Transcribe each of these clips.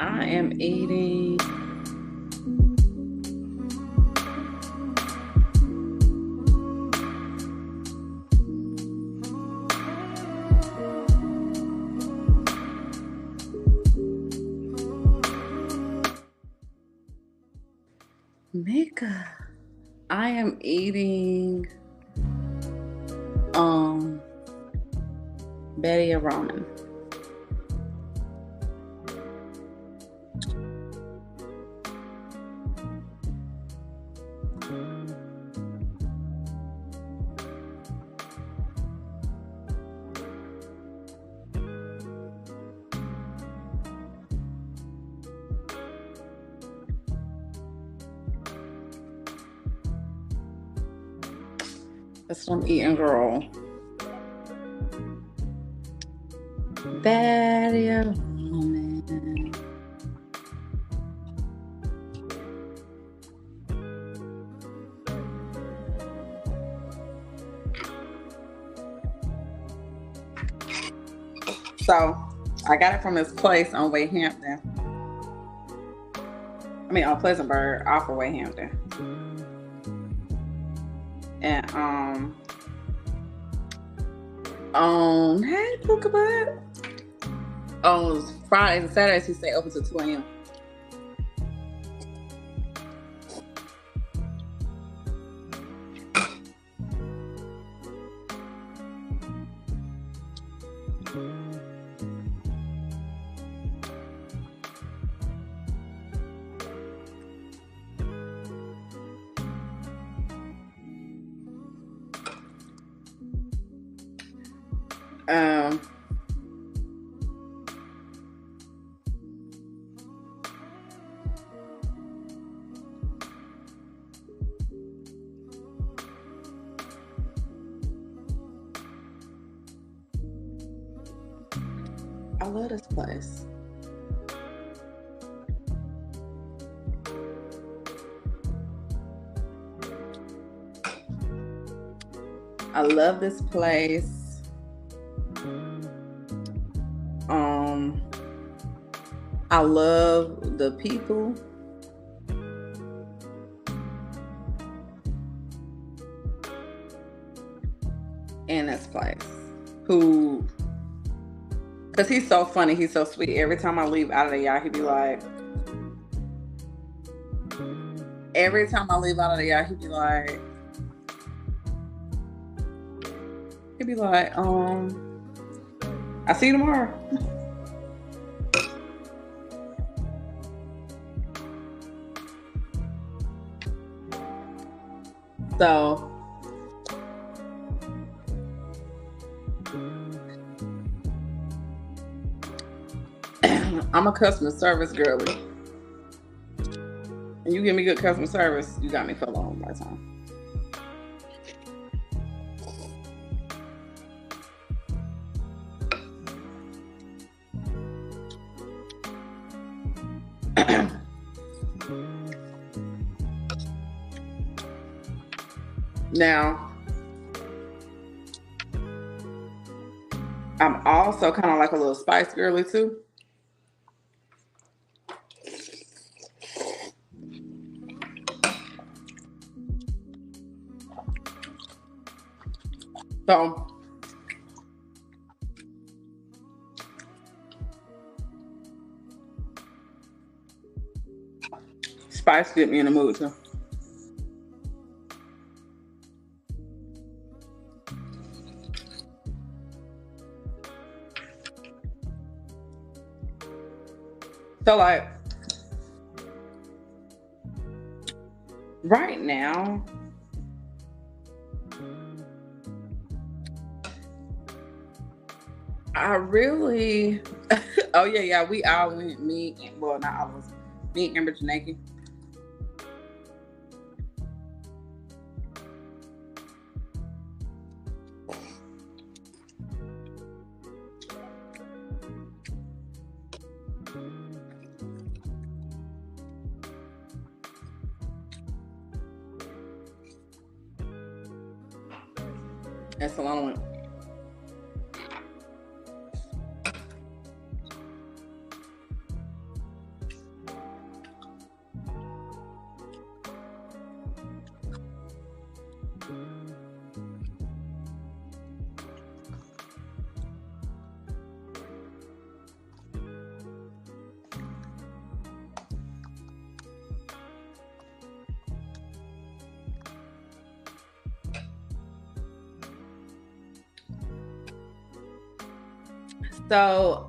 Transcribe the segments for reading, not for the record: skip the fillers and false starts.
I am eating Mika. I am eating Betty ramen. That's what I'm eating, girl. Betty ramen. So I got it from this place on Wayhampton. I mean on Pleasantburg off of Wayhampton. And on hey Pookabutt. On Fridays and Saturdays he stay open till 2 a.m. Um, I love this place. I love this place. I love the people. In this place. Who, because he's so funny, he's so sweet. Every time I leave out of the yacht, every time I leave out of the yacht, he'd be like, I see you tomorrow. So I'm a customer service girly. And you give me good customer service, you got me for a long time. Now, I'm also kind of like a little spice girly too. So spice get me in the mood too. So like right now, I really oh yeah, we all went well not all of us. Me and Amber Janaki. And Solana went. So,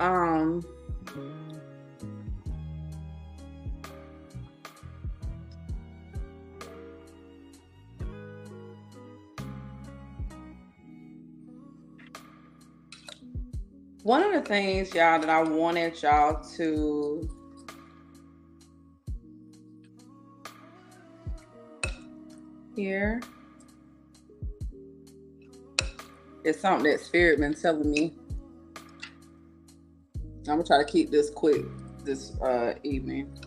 one of the things, y'all, that I wanted y'all to hear is something that Spirit been telling me. I'm gonna try to keep this quick this evening.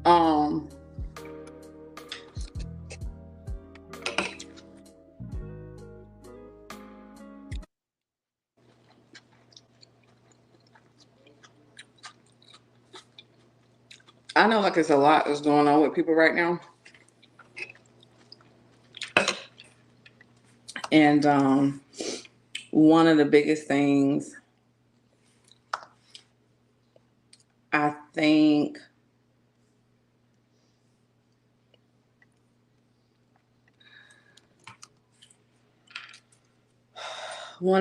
Um, I know like there's a lot that's going on with people right now. And one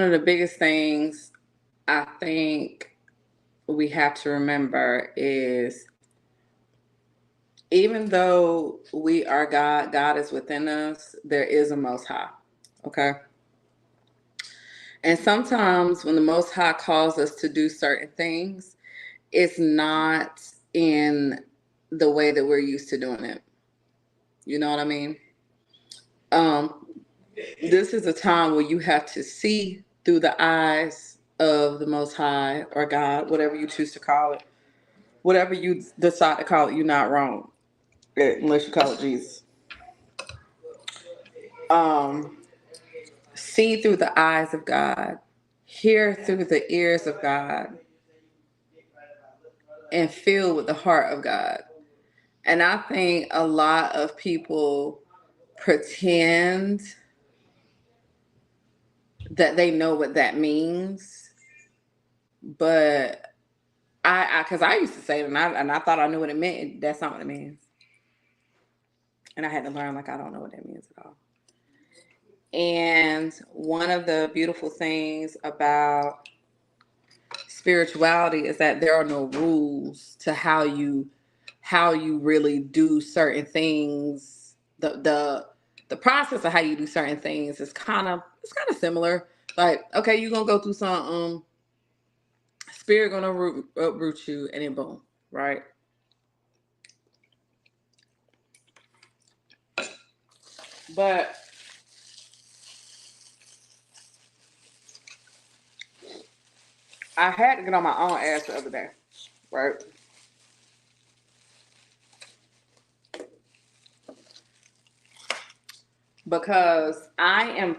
of the biggest things I think we have to remember is even though we are God, God is within us, there is a most high. Okay. And sometimes when the Most High calls us to do certain things, it's not in the way that we're used to doing it. You know what I mean? Um, this is a time where you have to see through the eyes of the Most High or God, whatever you choose to call it. Whatever you decide to call it, you're not wrong, unless you call it Jesus. Um, see through the eyes of God, hear through the ears of God, and feel with the heart of God. And I think a lot of people pretend that they know what that means, but because I used to say it, and I thought I knew what it meant. That's not what it means, and I had to learn like I don't know what that means at all. And one of the beautiful things about spirituality is that there are no rules to how you really do certain things. The process of how you do certain things is kind of similar. Like, okay, you're gonna go through some spirit gonna uproot you, and then boom, right? But I had to get on my own ass the other day, right? Because I'm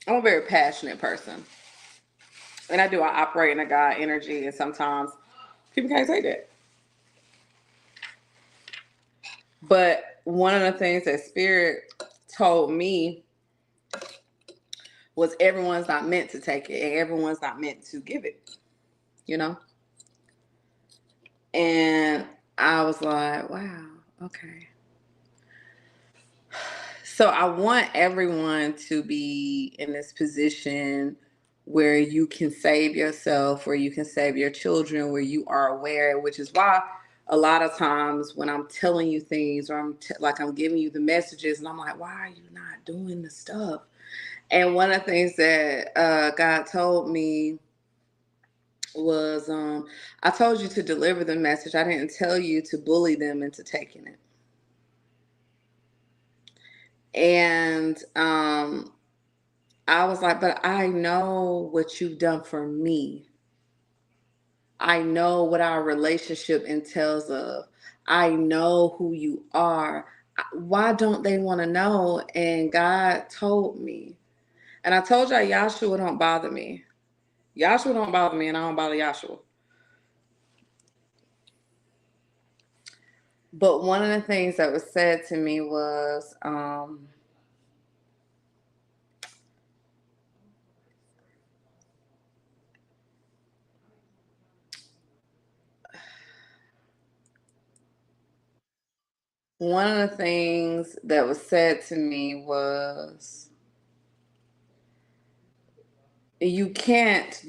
a very passionate person. And I operate in a God energy, and sometimes people can't take that. But one of the things that Spirit told me was everyone's not meant to take it, and everyone's not meant to give it, you know? And I was like, wow, okay. So I want everyone to be in this position where you can save yourself, where you can save your children, where you are aware, which is why a lot of times when I'm telling you things, or I'm giving you the messages, and I'm like, why are you not doing the stuff? And one of the things that God told me was, I told you to deliver the message. I didn't tell you to bully them into taking it. And I was like, but I know what you've done for me. I know what our relationship entails of. I know who you are. Why don't they want to know? And God told me. And I told y'all Yahshua don't bother me. Yahshua don't bother me, and I don't bother Yahshua. But one of the things that was said to me was, one of the things that was said to me was, you can't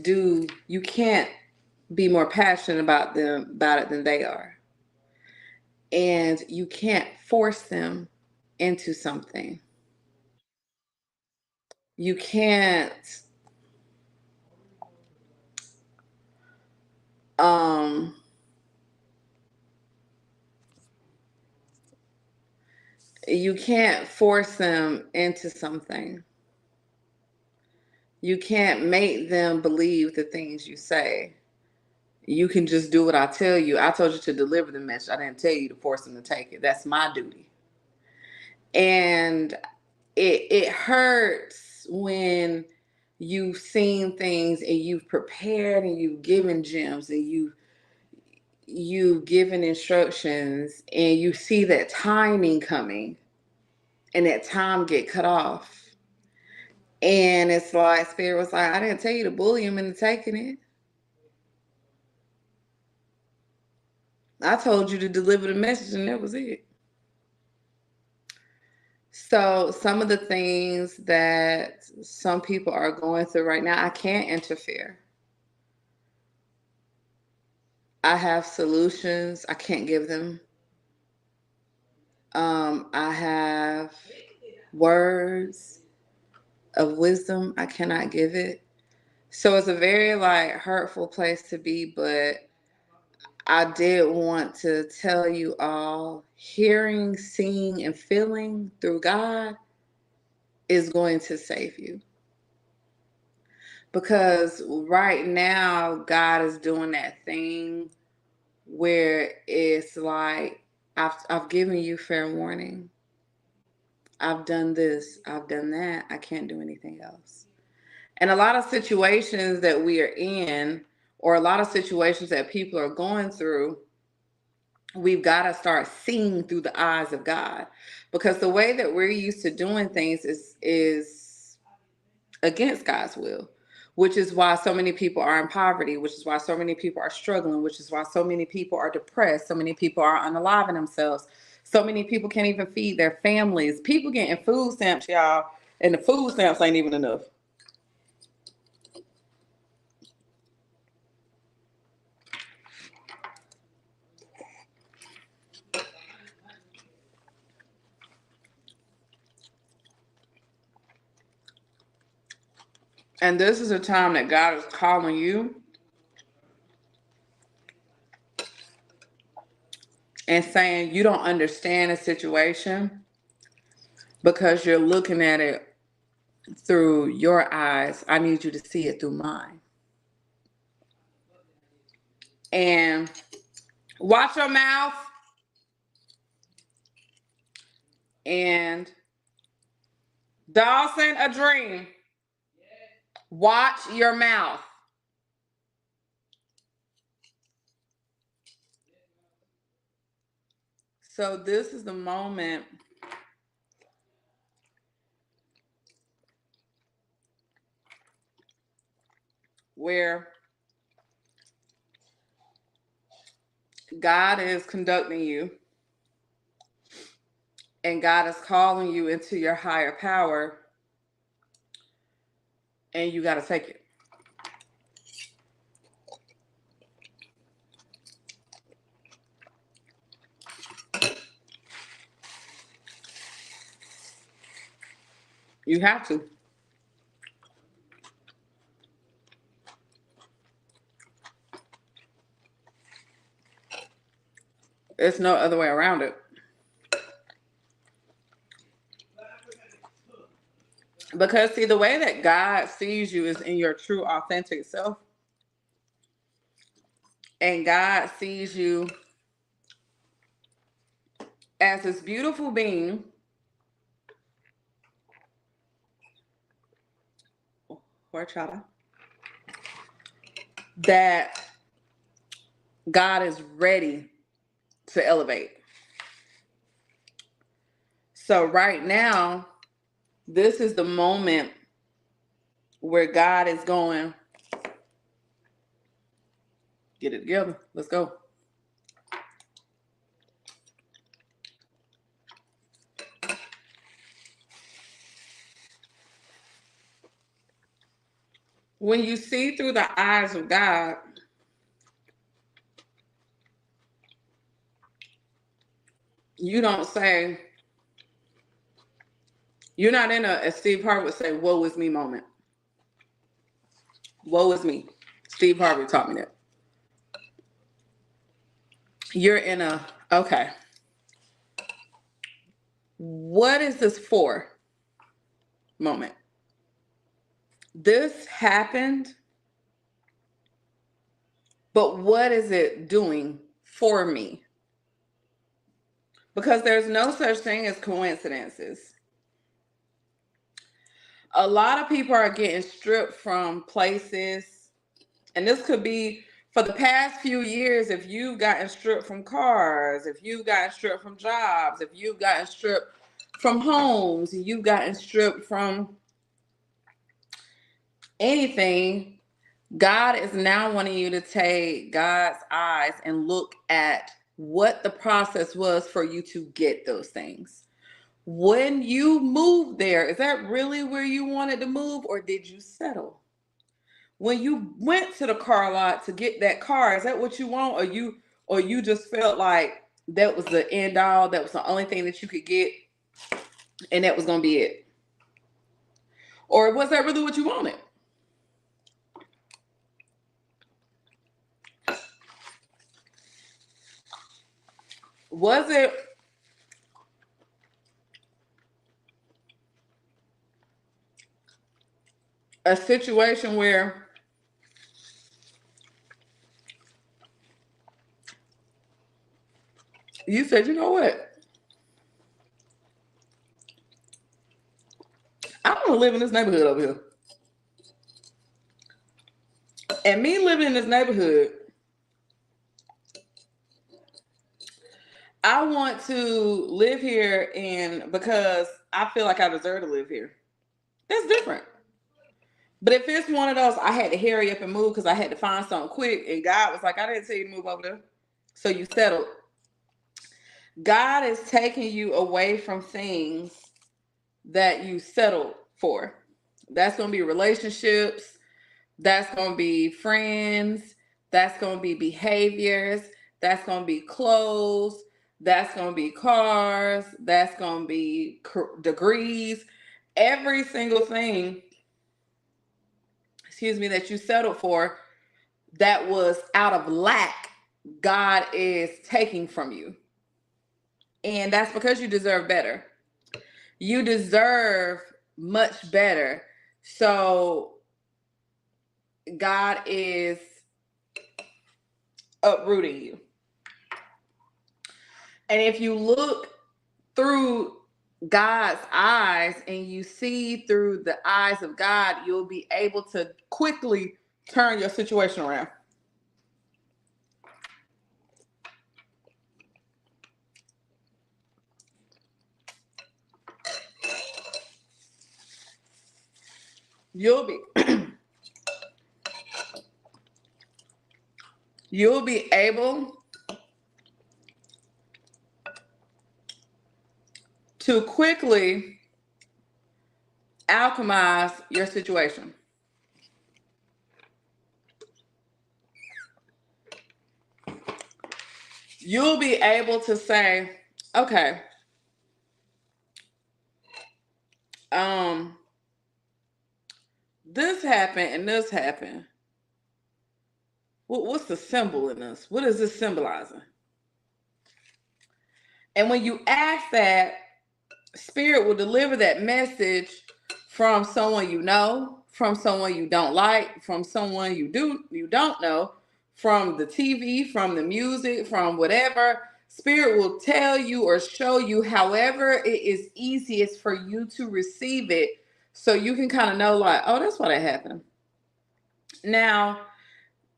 be more passionate about it than they are. And you can't force them into something. You can't um you can't force them into something. You can't make them believe the things you say. You can just do what I tell you. I told you to deliver the message. I didn't tell you to force them to take it. That's my duty. And it hurts when you've seen things and you've prepared and you've given gems and you've given instructions and you see that timing coming and that time get cut off. And it's like Spirit was like, I didn't tell you to bully him into taking it. I told you to deliver the message, and that was it. So some of the things that some people are going through right now, I can't interfere. I have solutions. I can't give them. I have words. of wisdom, I cannot give it. So it's a very like hurtful place to be, but I did want to tell you all, hearing, seeing, and feeling through God is going to save you. Because right now, God is doing that thing where it's like, I've given you fair warning. I've done this, I've done that. I can't do anything else. And a lot of situations that we are in, or a lot of situations that people are going through, we've got to start seeing through the eyes of God, because the way that we're used to doing things is against God's will, which is why so many people are in poverty, which is why so many people are struggling, which is why so many people are depressed, so many people are unaliving themselves, so many people can't even feed their families, people getting food stamps, y'all, and the food stamps ain't even enough. And this is a time that God is calling you and saying you don't understand a situation because you're looking at it through your eyes. I need you to see it through mine. And watch your mouth and Dawson, a dream. Watch your mouth. So this is the moment where God is conducting you and God is calling you into your higher power, and you got to take it. You have to. There's no other way around it. Because see, the way that God sees you is in your true, authentic self. And God sees you as this beautiful being that God is ready to elevate. So right now, this is the moment where God is going, get it together. Let's go. When you see through the eyes of God, you don't say, you're not in as Steve Harvey would say, woe is me moment. Woe is me. Steve Harvey taught me that. You're in a, okay, what is this for moment? This happened, but what is it doing for me? Because there's no such thing as coincidences. A lot of people are getting stripped from places, and this could be for the past few years. If you've gotten stripped from cars, if you've gotten stripped from jobs, if you've gotten stripped from homes, you've gotten stripped from anything, God is now wanting you to take God's eyes and look at what the process was for you to get those things. When you moved there, is that really where you wanted to move, or did you settle? When you went to the car lot to get that car, is that what you want, or you just felt like that was the end all, that was the only thing that you could get, and that was gonna be it? Or was that really what you wanted? Was it a situation where you said, you know what? I want to live in this neighborhood over here. And me living in this neighborhood, I want to live here, and because I feel like I deserve to live here. That's different. But if it's one of those, I had to hurry up and move because I had to find something quick, and God was like, I didn't tell you to move over there. So you settled. God is taking you away from things that you settled for. That's going to be relationships. That's going to be friends. That's going to be behaviors. That's going to be clothes. That's going to be cars. That's going to be degrees. Every single thing, that you settled for that was out of lack, God is taking from you. And that's because you deserve better. You deserve much better. So God is uprooting you. And if you look through God's eyes and you see through the eyes of God, you'll be able to quickly turn your situation around. You'll be able to quickly alchemize your situation. You'll be able to say, okay, this happened and this happened. What's the symbol in this? What is this symbolizing? And when you ask that, Spirit will deliver that message from someone you know, from someone you don't like, from someone you don't know, from the TV, from the music, from whatever. Spirit will tell you or show you however it is easiest for you to receive it, so you can kind of know, like, oh, that's why that happened. Now,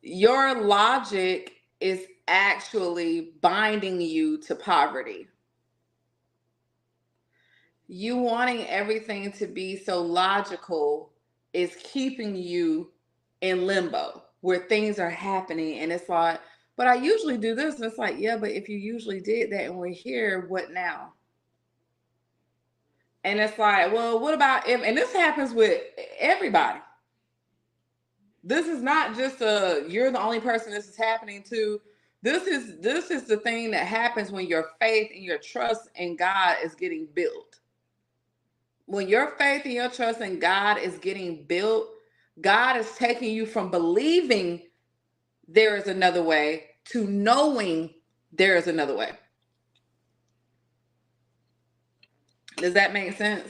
your logic is actually binding you to poverty. You wanting everything to be so logical is keeping you in limbo where things are happening, and it's like, but I usually do this, and it's like, yeah, but if you usually did that and we're here, what now? And it's like, well, what about if, and this happens with everybody. This is not just you're the only person this is happening to. This is the thing that happens when your faith and your trust in God is getting built. When your faith and your trust in God is getting built, God is taking you from believing there is another way to knowing there is another way. Does that make sense?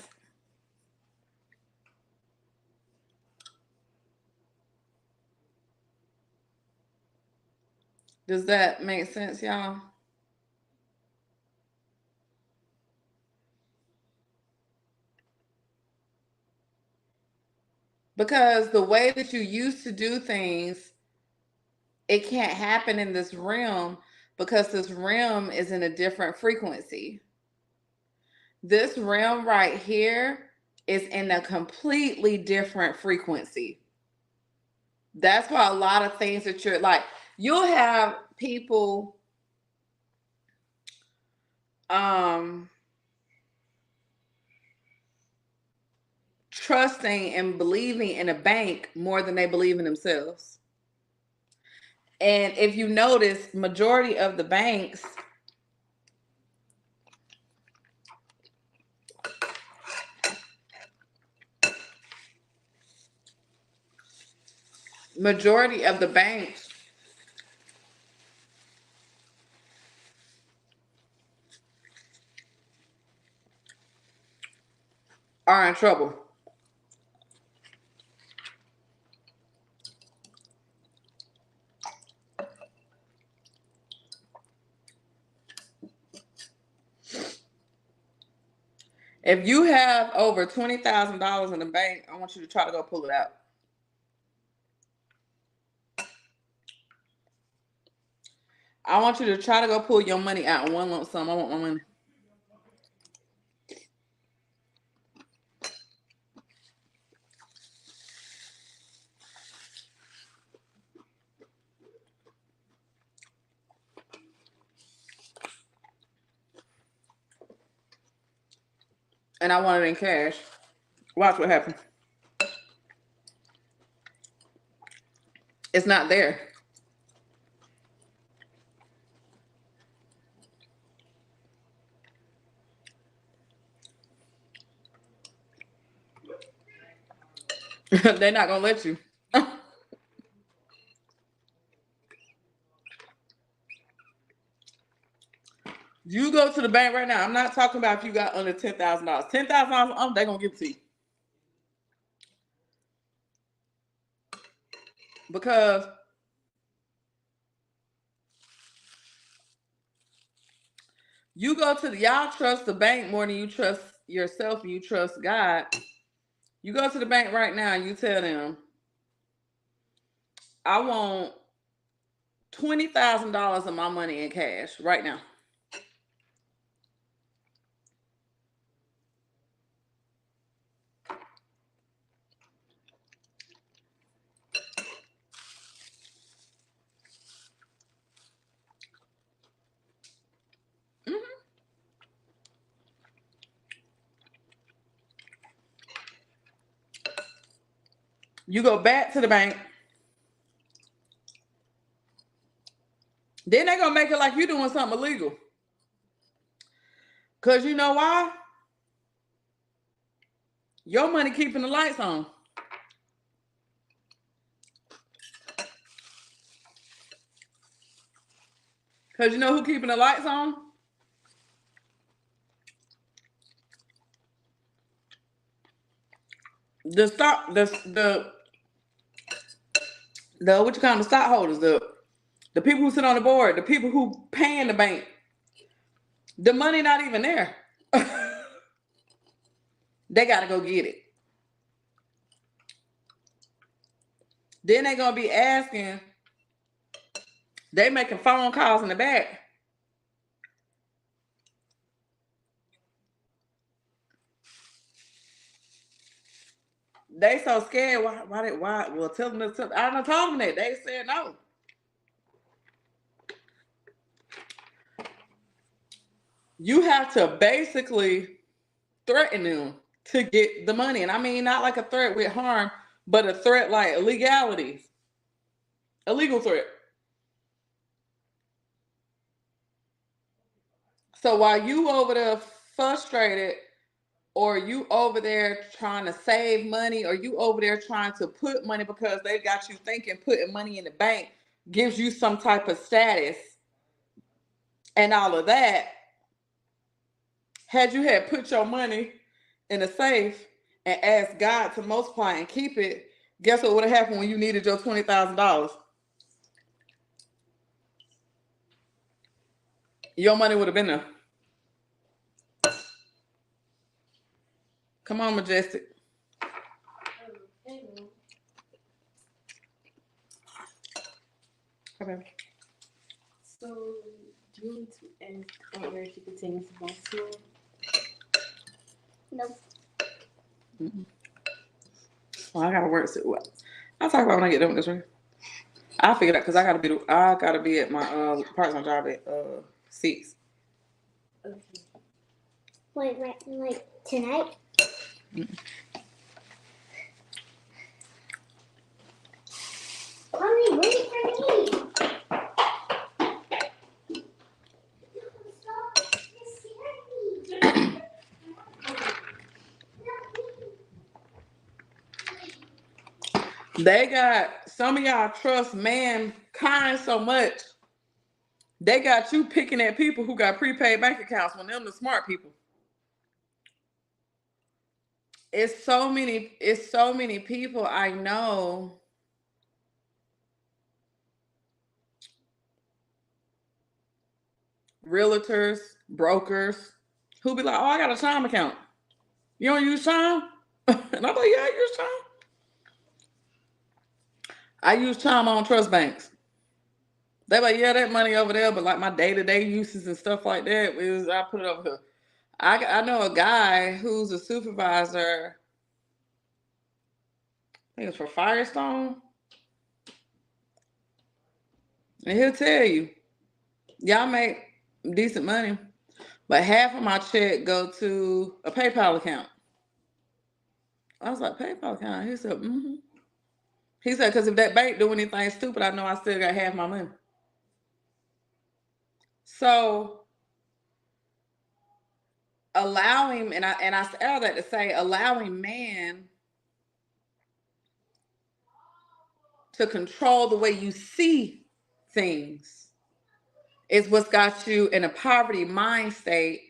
Does that make sense, y'all? Because the way that you used to do things, it can't happen in this realm because this realm is in a different frequency. This realm right here is in a completely different frequency. That's why a lot of things that you're like, you'll have people trusting and believing in a bank more than they believe in themselves. And if you notice, majority of the banks majority of the banks are in trouble. If you have over $20,000 in the bank, I want you to try to go pull it out. I want you to try to go pull your money out in one lump sum. I want my money. And I want it in cash. Watch what happens. It's not there. They're not gonna let you. You go to the bank right now. I'm not talking about if you got under $10,000. $10,000, they're gonna give it to you. Because you go to y'all trust the bank more than you trust yourself and you trust God. You go to the bank right now and you tell them, I want $20,000 of my money in cash right now. You go back to the bank. Then they're going to make it like you're doing something illegal. Because you know why? Your money keeping the lights on. Because you know who keeping the lights on? The what you call them, the stockholders, the people who sit on the board, the people who paying the bank. The money not even there. They got to go get it. Then they going to be asking, they making phone calls in the back. They so scared. Why? Well, tell them to. I don't told them that. They said no. You have to basically threaten them to get the money. And I mean, not like a threat with harm, but a threat like illegalities. A legal threat. So while you over there frustrated, or you over there trying to save money, or you over there trying to put money because they got you thinking putting money in the bank gives you some type of status and all of that, had you had put your money in a safe and asked God to multiply and keep it, guess what would have happened when you needed your $20,000? Your money would have been there. Come on, Majestic. Okay. So, do you want to ask Aunt Mary to continue to boss you? Nope. Well, I gotta work. I'll talk about when I get done with this one. I'll figure it out because I gotta be at my part-time job at 6. Okay. Wait, like tonight? Mommy, wait for me. They got some of y'all trust mankind so much, they got you picking at people who got prepaid bank accounts when them the smart people. It's so many people I know realtors, brokers, who be like, oh, I got a Chime account. You don't use Chime? And I'm like, yeah, I use Chime. I use Chime on trust banks. They're like, yeah, that money over there, but like my day-to-day uses and stuff like that is I put it over here. I know a guy who's a supervisor, I think it's for Firestone. And he'll tell you, y'all make decent money, but half of my check go to a PayPal account. I was like, PayPal account? He said, mm-hmm. He said, because if that bank do anything stupid, I know I still got half my money. So allowing, and I say all that to say, allowing man to control the way you see things is what's got you in a poverty mind state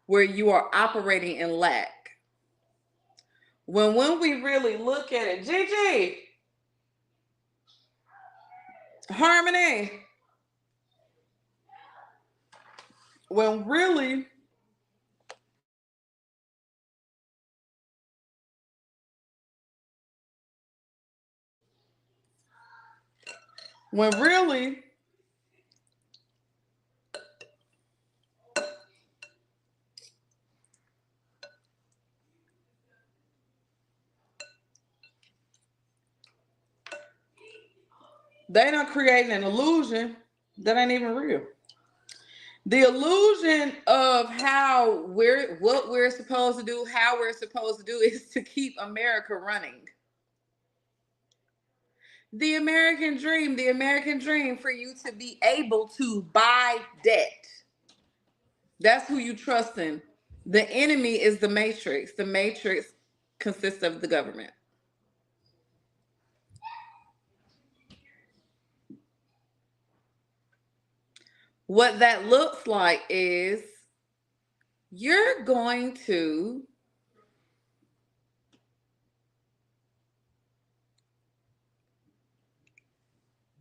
where you are operating in lack. When we really look at it, Gigi, Harmony, when really they done created an illusion that ain't even real. The illusion of what we're supposed to do, how we're supposed to do is to keep America running. The American dream for you to be able to buy debt. That's who you trust in. The enemy is the matrix. The matrix consists of the government. What that looks like is you're going to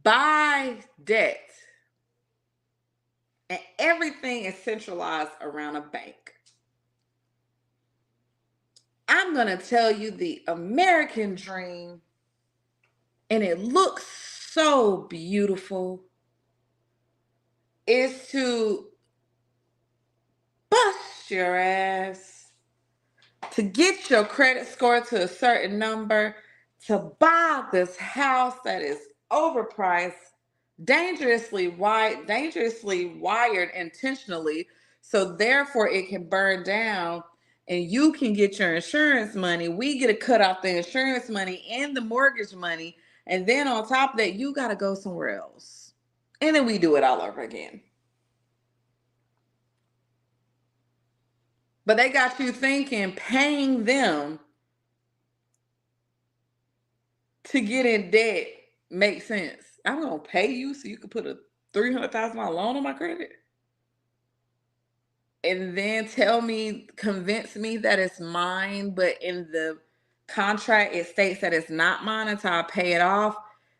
buy debt, and everything is centralized around a bank. I'm going to tell you the American dream, and it looks so beautiful, is to bust your ass, to get your credit score to a certain number, to buy this house that is overpriced, dangerously wired intentionally, so therefore it can burn down and you can get your insurance money. We get to cut off the insurance money and the mortgage money, and then on top of that, you got to go somewhere else. And then we do it all over again. But they got you thinking paying them to get in debt makes sense. I'm going to pay you so you can put a $300,000 loan on my credit? And then convince me that it's mine, but in the contract it states that it's not mine until I pay it off.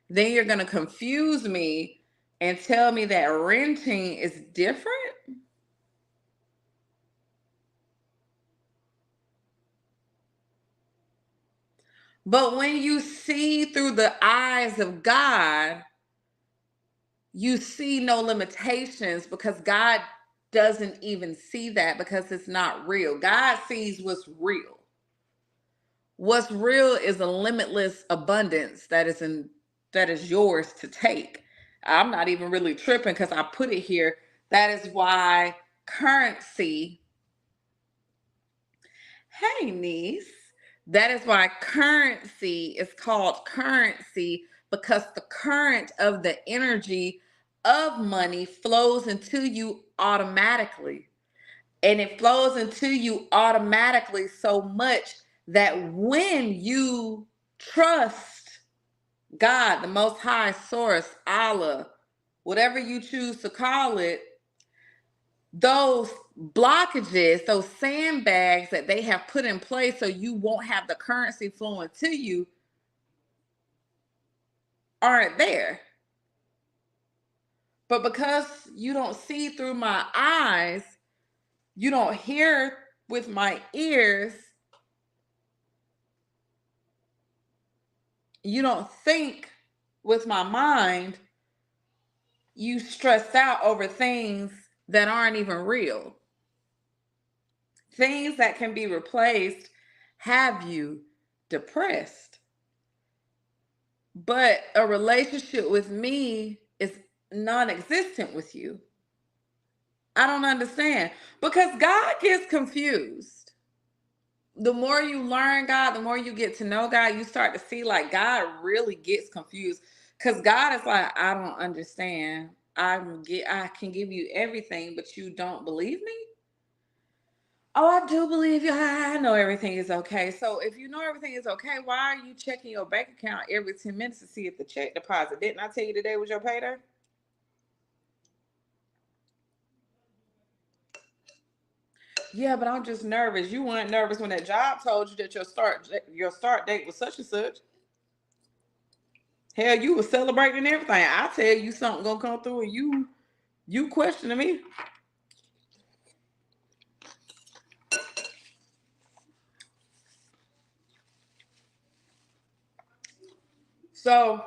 Then you're going to confuse me and tell me that renting is different? But when you see through the eyes of God, you see no limitations, because God doesn't even see that, because it's not real. God sees what's real. What's real is a limitless abundance that is yours to take. I'm not even really tripping because I put it here. That is why currency, hey niece, that is why currency is called currency, because the current of the energy of money flows into you automatically. And it flows into you automatically so much that when you trust God, the Most High Source, Allah, whatever you choose to call it, those blockages, those sandbags that they have put in place so you won't have the currency flowing to you aren't there. But because you don't see through my eyes, you don't hear with my ears, you don't think with my mind, you stressed out over things that aren't even real. Things that can be replaced have you depressed. But a relationship with me is non-existent with you. I don't understand. Because God gets confused. The more you learn God, the more you get to know God, you start to see like God really gets confused. Because God is like, I don't understand. I can give you everything, but you don't believe me? Oh, I do believe you. I know everything is okay. So if you know everything is okay, why are you checking your bank account every 10 minutes to see if the check deposit? Didn't I tell you today was your payday? Yeah, but I'm just nervous. You weren't nervous when that job told you that your start date was such and such. Hell, you were celebrating everything. I tell you something gonna come through and you questioning me. So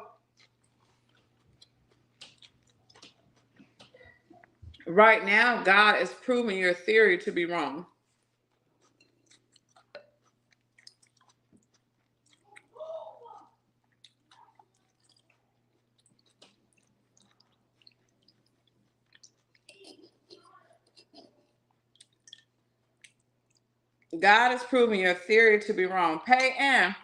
right now, God is proving your theory to be wrong. God is proving your theory to be wrong. Pay and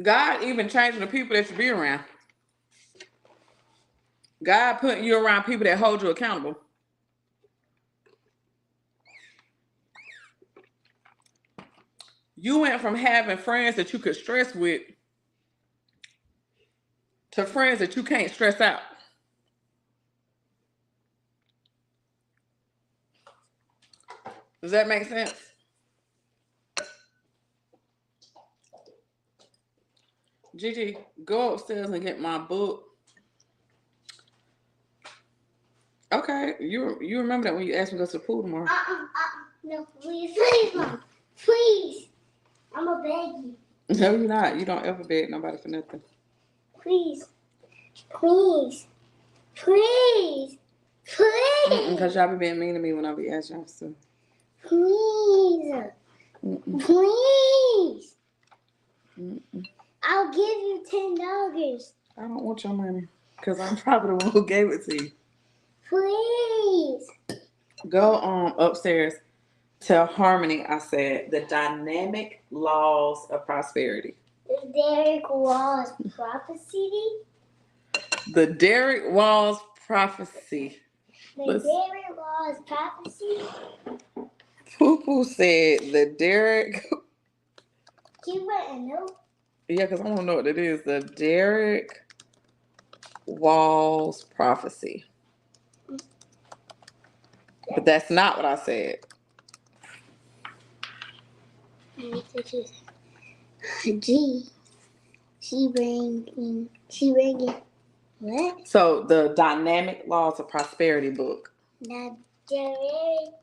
God even changing the people that you be around. God putting you around people that hold you accountable. You went from having friends that you could stress with to friends that you can't stress out. Does that make sense? Gigi, go upstairs and get my book. Okay, you remember that when you asked me to go to the pool tomorrow. No, please, Mom. Please. I'm a beg you. No, you're not. You don't ever beg nobody for nothing. Please. Please. Please. Please. Because y'all be being mean to me when I be asking y'all stuff. Please. Please. I'll give you $10. I don't want your money. Because I'm probably the one who gave it to you. Please. Go upstairs. Tell Harmony I said the dynamic laws of prosperity. The Derek Walls prophecy. The Derek Walls prophecy. The Derek Walls prophecy. Poo-poo said the Derek. Do you want to know? Yeah, because I don't know what it is. The Derek Walls prophecy. But that's not what I said. G. She bringing. What? So the Dynamic Laws of Prosperity book. The Derek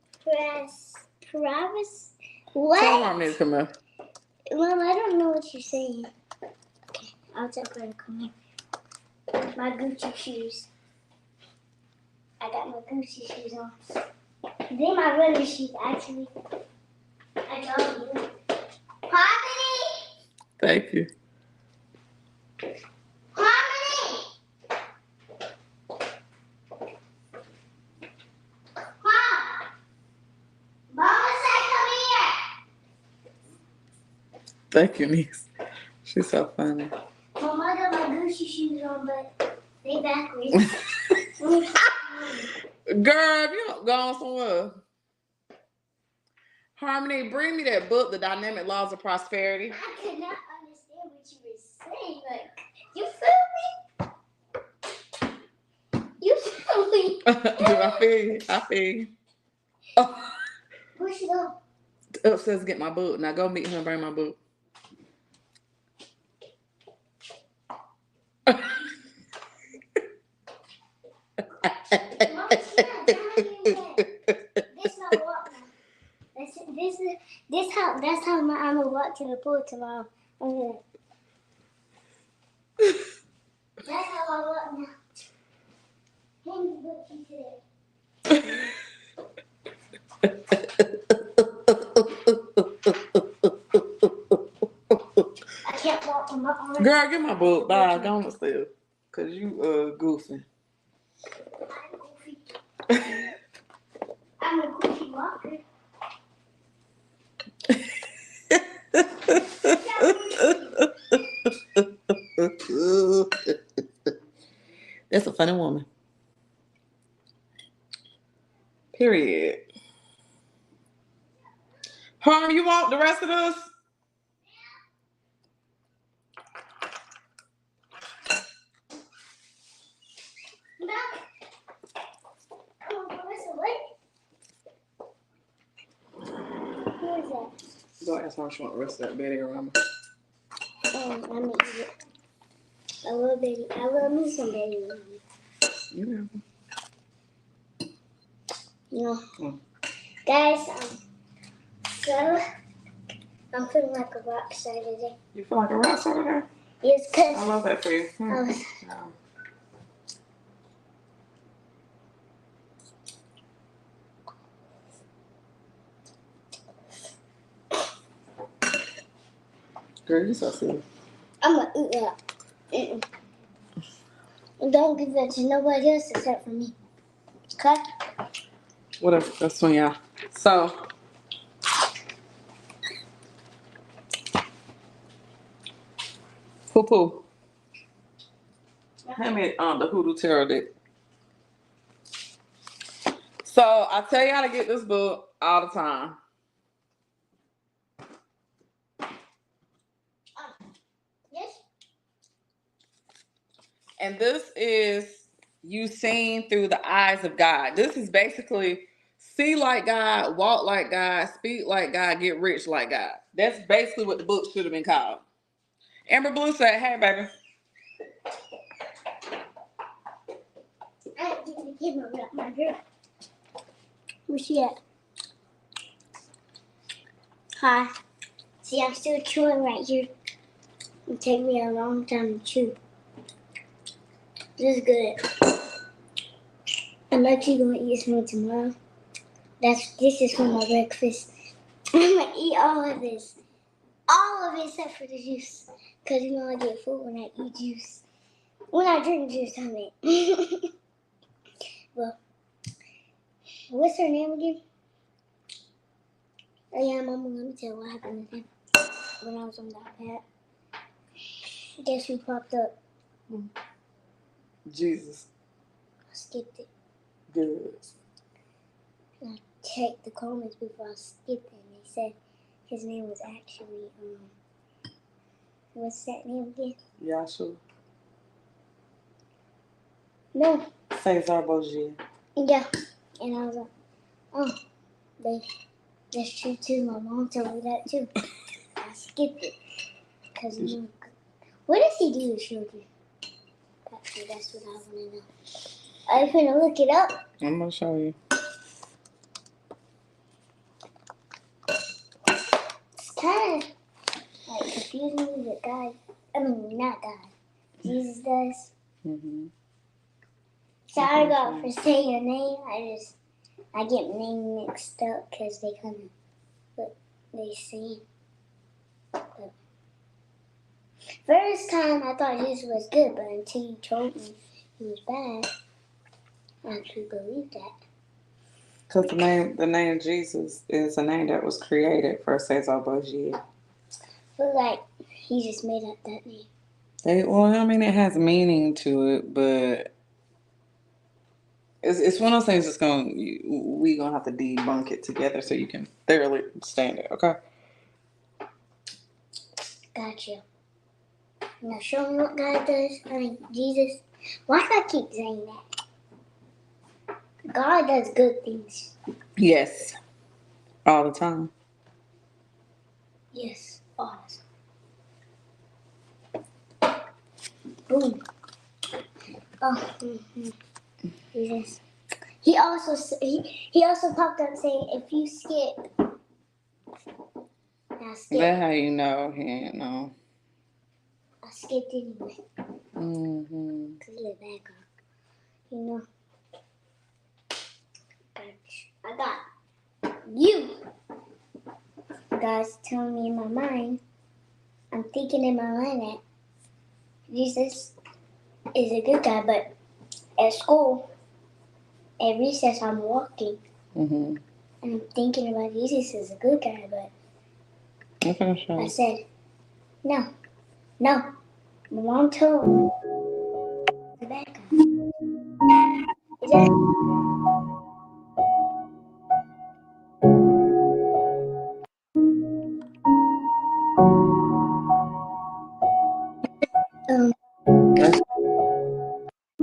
Promise. What? Tell Harmony to come here. Mom, I don't know what you're saying. Okay, I'll tell her to come here. My Gucci shoes. I got my Gucci shoes on. They're my running shoes, actually. I told you. Harmony! Thank you. Harmony! Mom! Mama said come here! Thank you, niece. She's so funny. Mom, I got my Gucci shoes on, but they backwards. Girl, if you don't go on somewhere. Harmony, bring me that book, The Dynamic Laws of Prosperity. I could not understand what you were saying. Like, you feel me? You feel me? Do I feel you? I feel you. Oh, Where she go? upstairs to get my book. Now go meet her and bring my book. Mom, she not done yet. This my walk now. That's how I'm gonna walk to the pool tomorrow. Okay. That's how I walk now. Hand me the book you today. I can't walk on my arm. Girl, get my book. Bye. Go on upstairs. Cause you goofy. I'm goofy. I'm a goofy walker. That's a funny woman. Period. Harm, you want the rest of this? No. Come on, Marissa, what? Who is that? Go ask her if she want the rest of that Betty or Rama. I'm gonna eat it. I love baby. I love me some baby. You know. You know, Mm. guys. So I'm feeling like a rock star today. You feel like a rock star today? Yes, I cause love that for you. I was, Girl, you so silly. I'm gonna eat that. Mm-mm. And don't give that to nobody else except for me. Okay? Whatever. That's when y'all. So. Poo. Hand me the Hoodoo Tarot deck. So I tell y'all to get this book all the time. Yes. And this is you seeing through the eyes of God. This is basically see like God, walk like God, speak like God, get rich like God. That's basically what the book should have been called. Amber Blue said, hey, baby. I didn't give my girl. Where's she at? Hi. See, I'm still chewing right here. It'll take me a long time to chew. This is good. I'm actually gonna eat some tomorrow. This is for my breakfast. I'm gonna eat all of this. All of it except for the juice. Cause you know I get full when I eat juice. When I drink juice, I mean. Well, what's her name again? Oh yeah, Mama, let me tell you what happened with him when I was on that pad. Guess who popped up? Jesus. I skipped it. Good. I checked the comments before I skipped it, and they said his name was actually what's that name again? Yashua. No. Cesar Borgia. Yeah. And I was like, oh, that's true too. My mom told me that too. I skipped it. Cause you know, what does he do to children? Actually, that's what I want to know. I'm gonna look it up. I'm gonna show you. It's kind of like confusing me that God, not God, Jesus does. Mm-hmm. Sorry about for saying your name. I get name mixed up because they kind of what they say. But first time I thought Jesus was good, but until you told me he was bad, I actually believed that. Because the name Jesus is a name that was created for Cesar Borgia. But like He just made up that name. Well, I mean, it has meaning to it, but it's one of those things that's we gonna have to debunk it together so you can thoroughly understand it. Okay. Gotcha. Now show me what God does. I mean, Jesus. Why do I keep saying that? God does good things. Yes. All the time. Yes, awesome. Boom. Oh, Jesus. He also popped up saying, if you skip, now skip. That's how you know he ain't know. I skipped anyway. Mm-hmm. Cause look back on, you know. I got you. God's telling me in my mind. I'm thinking in my mind that Jesus is a good guy, but at school, at recess, I'm walking. Mm-hmm. And I'm thinking about Jesus is a good guy, but Okay, sure. I said, no. My mom told me the back on. Is that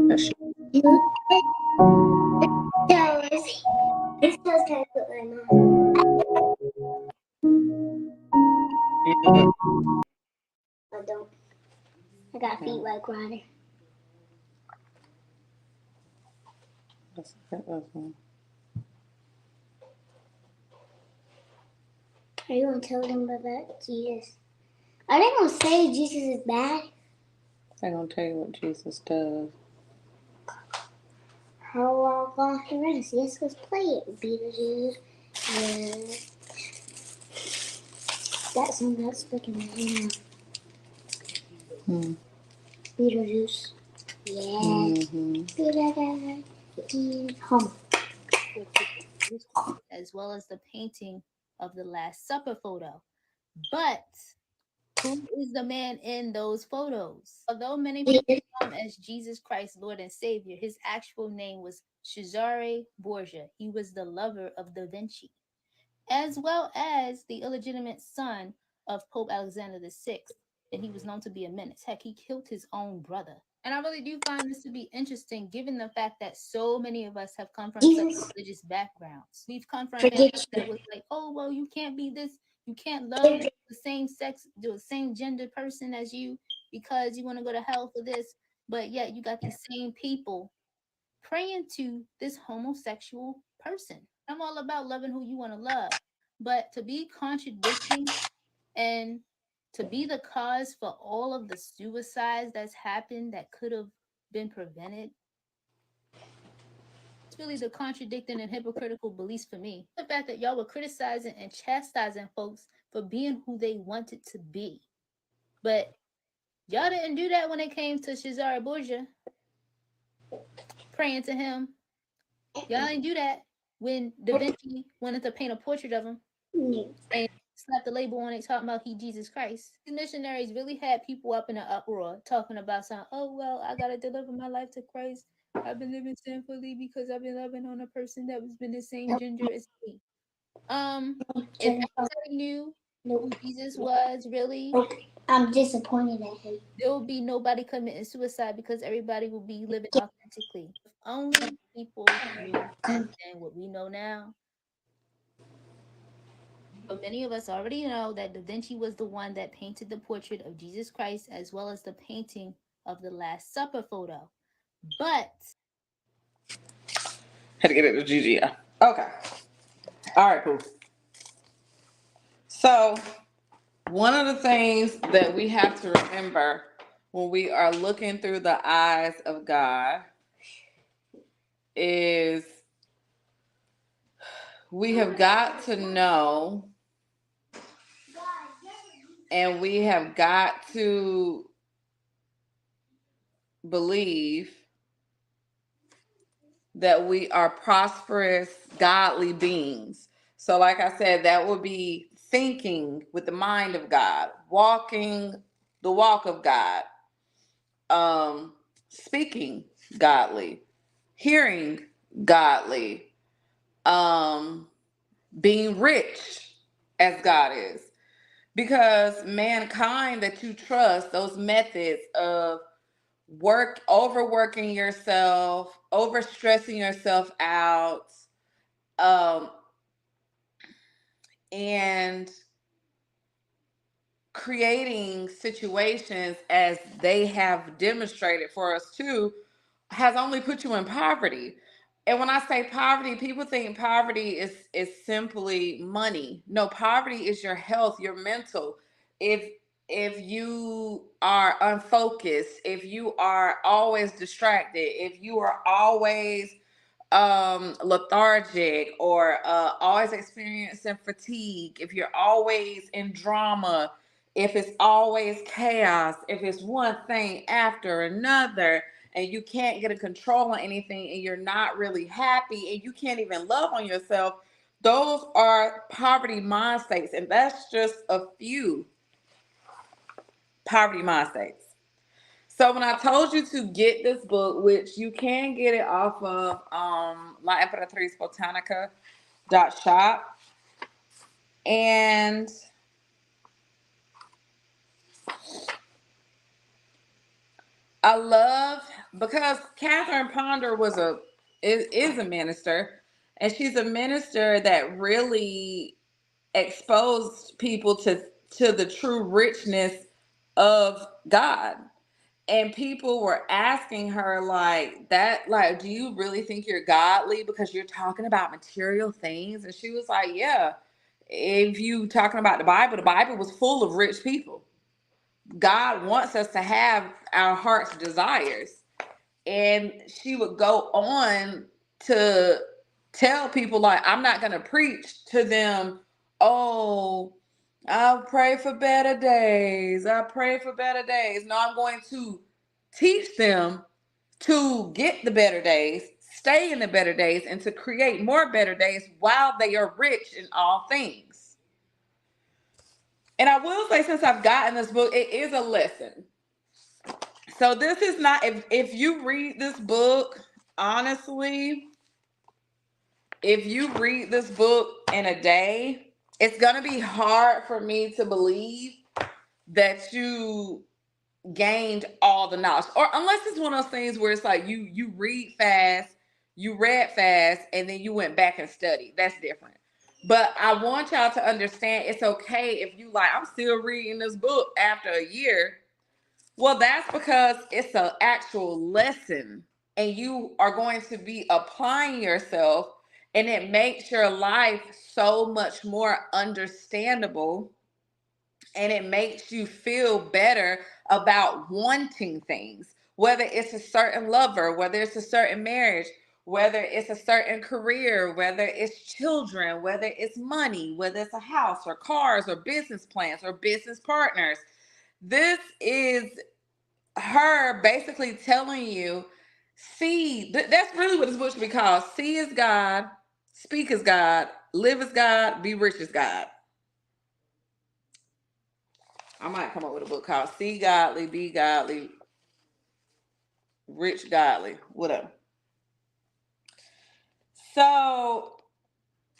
That's this does kind of put my mom. I don't. I got feet like Ryder. That's one. Are you gonna tell them about Jesus? Are they gonna say Jesus is bad? They're gonna tell you what Jesus does. How are going to rest? Yes, let's play it. Beetlejuice. Yeah. That song that's stuck in my head now. Beetlejuice. Yeah. Mm-hmm. Home. As well as the painting of the Last Supper photo. But who is the man in those photos? Although many people know him as Jesus Christ, Lord and Savior, his actual name was Cesare Borgia. He was the lover of Da Vinci, as well as the illegitimate son of Pope Alexander VI. And he was known to be a menace. Heck, he killed his own brother. And I really do find this to be interesting, given the fact that so many of us have come from such religious backgrounds. We've come from families that was like, oh, well, you can't be this, you can't love the same sex, the same gender person as you because you want to go to hell for this. But yet you got these same people praying to this homosexual person. I'm all about loving who you want to love, but to be contradicting and to be the cause for all of the suicides that's happened that could have been prevented, it's really the contradicting and hypocritical beliefs for me. The fact that y'all were criticizing and chastising folks for being who they wanted to be. But y'all didn't do that when it came to Cesare Borgia, praying to him. Y'all didn't do that when Da Vinci wanted to paint a portrait of him and slapped the label on it talking about he Jesus Christ. These missionaries really had people up in an uproar talking about something, oh, well, I got to deliver my life to Christ. I've been living sinfully because I've been loving on a person that was been the same gender as me. If everybody knew who Jesus was, really, I'm disappointed at him. there will be nobody committing suicide because everybody will be living authentically. If only people knew back then what we know now. But many of us already know that Da Vinci was the one that painted the portrait of Jesus Christ as well as the painting of the Last Supper photo. But Had to get it to Gigi. Yeah. Okay. All right, cool. So, one of the things that we have to remember when we are looking through the eyes of God is we have got to know and we have got to believe that we are prosperous, godly beings. So, like I said, that would be thinking with the mind of God, walking the walk of God, speaking godly, hearing godly, being rich as God is. Because mankind that you trust, those methods of overworking yourself, overstressing yourself out, and creating situations as they have demonstrated for us too, has only put you in poverty. And when I say poverty, people think poverty is simply money. No, poverty is your health, your mental. If you are unfocused, if you are always distracted, if you are always lethargic, or always experiencing fatigue, if you're always in drama, if it's always chaos, if it's one thing after another, and you can't get a control on anything, and you're not really happy, and you can't even love on yourself, those are poverty mind states. And that's just a few poverty mind states. So when I told you to get this book, which you can get it off of La Imperatriz Botanica.shop, and I love, because Catherine Ponder is a minister, and she's a minister that really exposed people to the true richness of God. And people were asking her like that, like, do you really think you're godly because you're talking about material things? And she was like, yeah, if you talking about the Bible was full of rich people. God wants us to have our heart's desires. And she would go on to tell people, like, I'm not going to preach to them, oh, I'll pray for better days. I pray for better days. No, I'm going to teach them to get the better days, stay in the better days, and to create more better days while they are rich in all things. And I will say, since I've gotten this book, it is a lesson. So this is not, if you read this book, honestly, if you read this book in a day, it's going to be hard for me to believe that you gained all the knowledge, or unless it's one of those things where it's like you read fast, you read fast, and then you went back and studied. That's different. But I want y'all to understand, it's okay if you like, I'm still reading this book after a year. Well, that's because it's an actual lesson, and you are going to be applying yourself, and it makes your life so much more understandable, and it makes you feel better about wanting things, whether it's a certain lover, whether it's a certain marriage, whether it's a certain career, whether it's children, whether it's money, whether it's a house or cars or business plans or business partners. This is her basically telling you, see, that's really what this book should be called. See is God, speak as God, live as God, be rich as God. I might come up with a book called See Godly, Be Godly, Rich Godly, whatever. So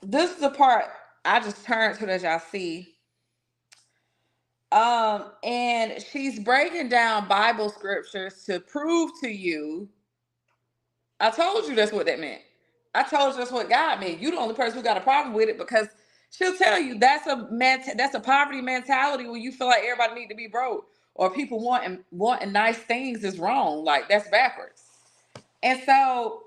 this is the part I just turned to that y'all see. And she's breaking down Bible scriptures to prove to you. I told you that's what that meant. I told you that's what God meant. You're the only person who got a problem with it, because she'll tell you that's a poverty mentality where you feel like everybody need to be broke, or people wanting nice things is wrong. Like, that's backwards. And so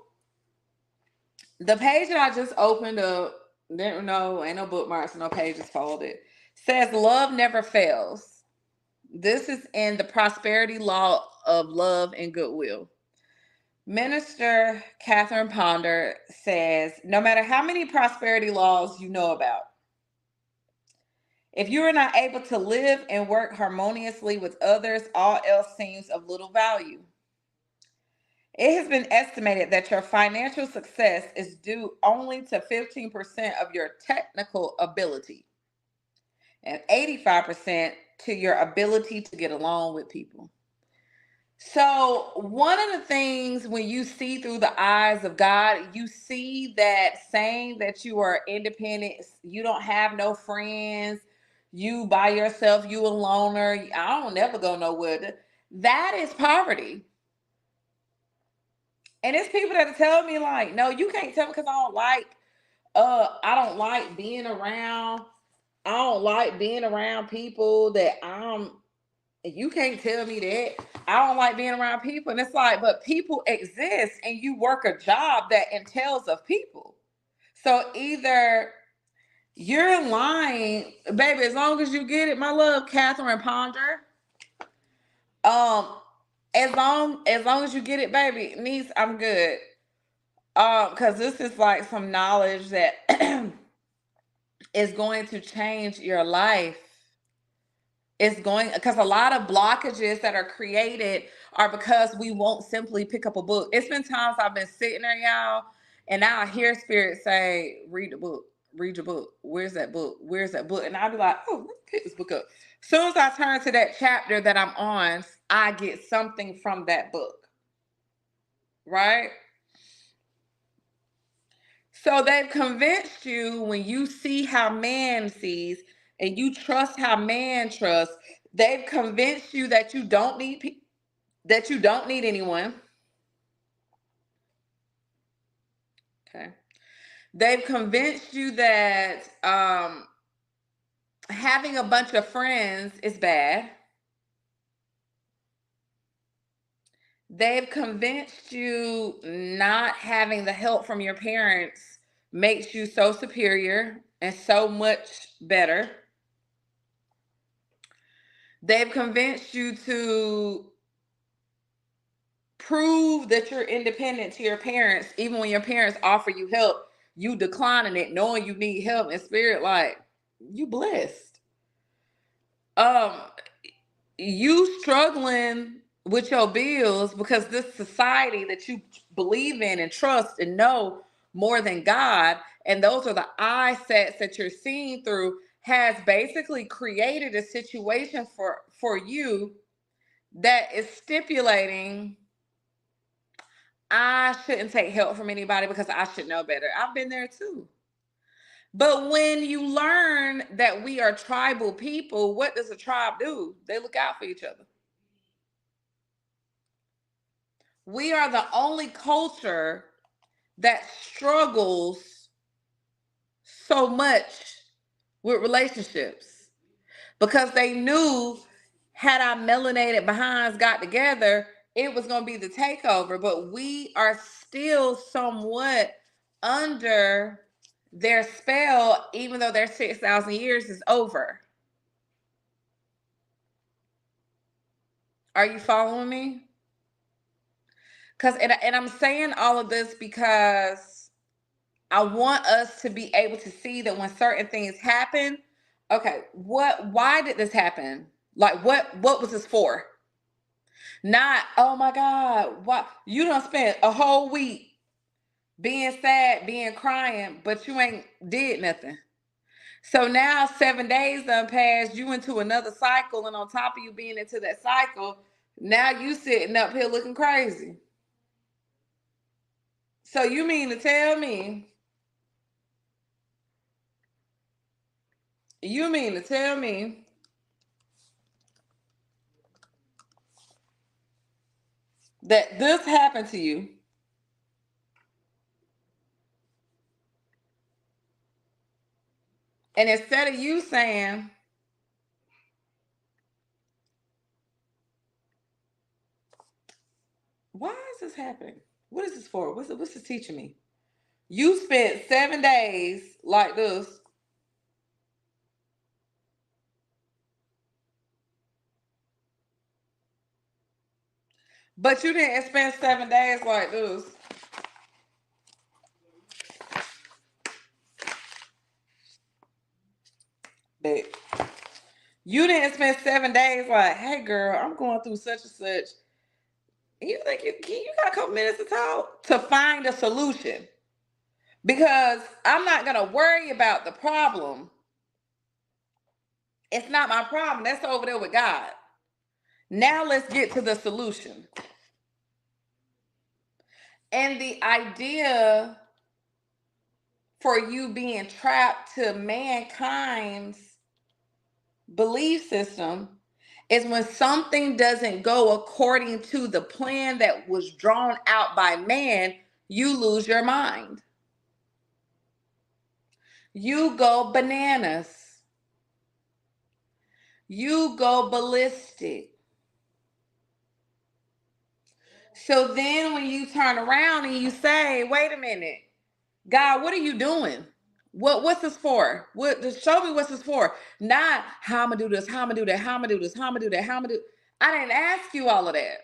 the page that I just opened up, ain't no bookmarks, no pages folded, says love never fails. This is in the prosperity law of love and goodwill. Minister Catherine Ponder says, no matter how many prosperity laws you know about, if you are not able to live and work harmoniously with others, all else seems of little value. It has been estimated that your financial success is due only to 15% of your technical ability. and 85% to your ability to get along with people. So, one of the things when you see through the eyes of God, you see that saying that you are independent, you don't have no friends, you by yourself, you a loner, I don't never go nowhere. That is poverty. And it's people that are telling me, like, no, you can't tell me because I don't like being around. I don't like being around people that you can't tell me that. I don't like being around people. And it's like, but people exist and you work a job that entails of people. So either you're lying, baby, as long as you get it, my love, Catherine Ponder. As long as you get it, baby, niece, I'm good. Because this is like some knowledge that is going to change your life. It's going, because a lot of blockages that are created are because we won't simply pick up a book. It's been times I've been sitting there, y'all, and now I hear spirit say, read the book, read your book. Where's that book? Where's that book? And I'll be like, oh, let me pick this book up. As soon as I turn to that chapter that I'm on, I get something from that book, right? So they've convinced you when you see how man sees and you trust how man trusts, they've convinced you that you don't need anyone. Okay. They've convinced you that having a bunch of friends is bad. They've convinced you not having the help from your parents makes you so superior and so much better. They've convinced you to prove that you're independent to your parents, even when your parents offer you help, you declining it, knowing you need help, and spirit like, you blessed. You struggling with your bills because this society that you believe in and trust and know more than God, and those are the eye sets that you're seeing through, has basically created a situation for you that is stipulating, I shouldn't take help from anybody because I should know better. I've been there too. But when you learn that we are tribal people, what does a tribe do? They look out for each other. We are the only culture that struggles so much with relationships because they knew had our melanated behinds got together, it was going to be the takeover. But we are still somewhat under their spell, even though their 6,000 years is over. Are you following me? And I'm saying all of this because I want us to be able to see that when certain things happen, okay, why did this happen? Like what was this for? Not, oh my God, why you done spent a whole week being sad, being crying, but you ain't did nothing. So now 7 days done passed, you into another cycle, and on top of you being into that cycle, now you sitting up here looking crazy. So you mean to tell me that this happened to you and instead of you saying, why is this happening? What is this for? What's this teaching me? You spent 7 days like this. But you didn't spend 7 days like this. Babe. You didn't spend 7 days like, hey girl, I'm going through such and such. You think you got a couple minutes to talk to find a solution? Because I'm not gonna worry about the problem. It's not my problem. That's over there with God. Now let's get to the solution. And the idea for you being trapped to mankind's belief system is when something doesn't go according to the plan that was drawn out by man, you lose your mind. You go bananas. You go ballistic. So then when you turn around and you say, wait a minute, God, what are you doing? What's this for? Just show me what's this for. Not how I'm gonna do this, how I'm gonna do that, how I'm gonna do this, how I'm gonna do that, how I'm gonna do. I didn't ask you all of that.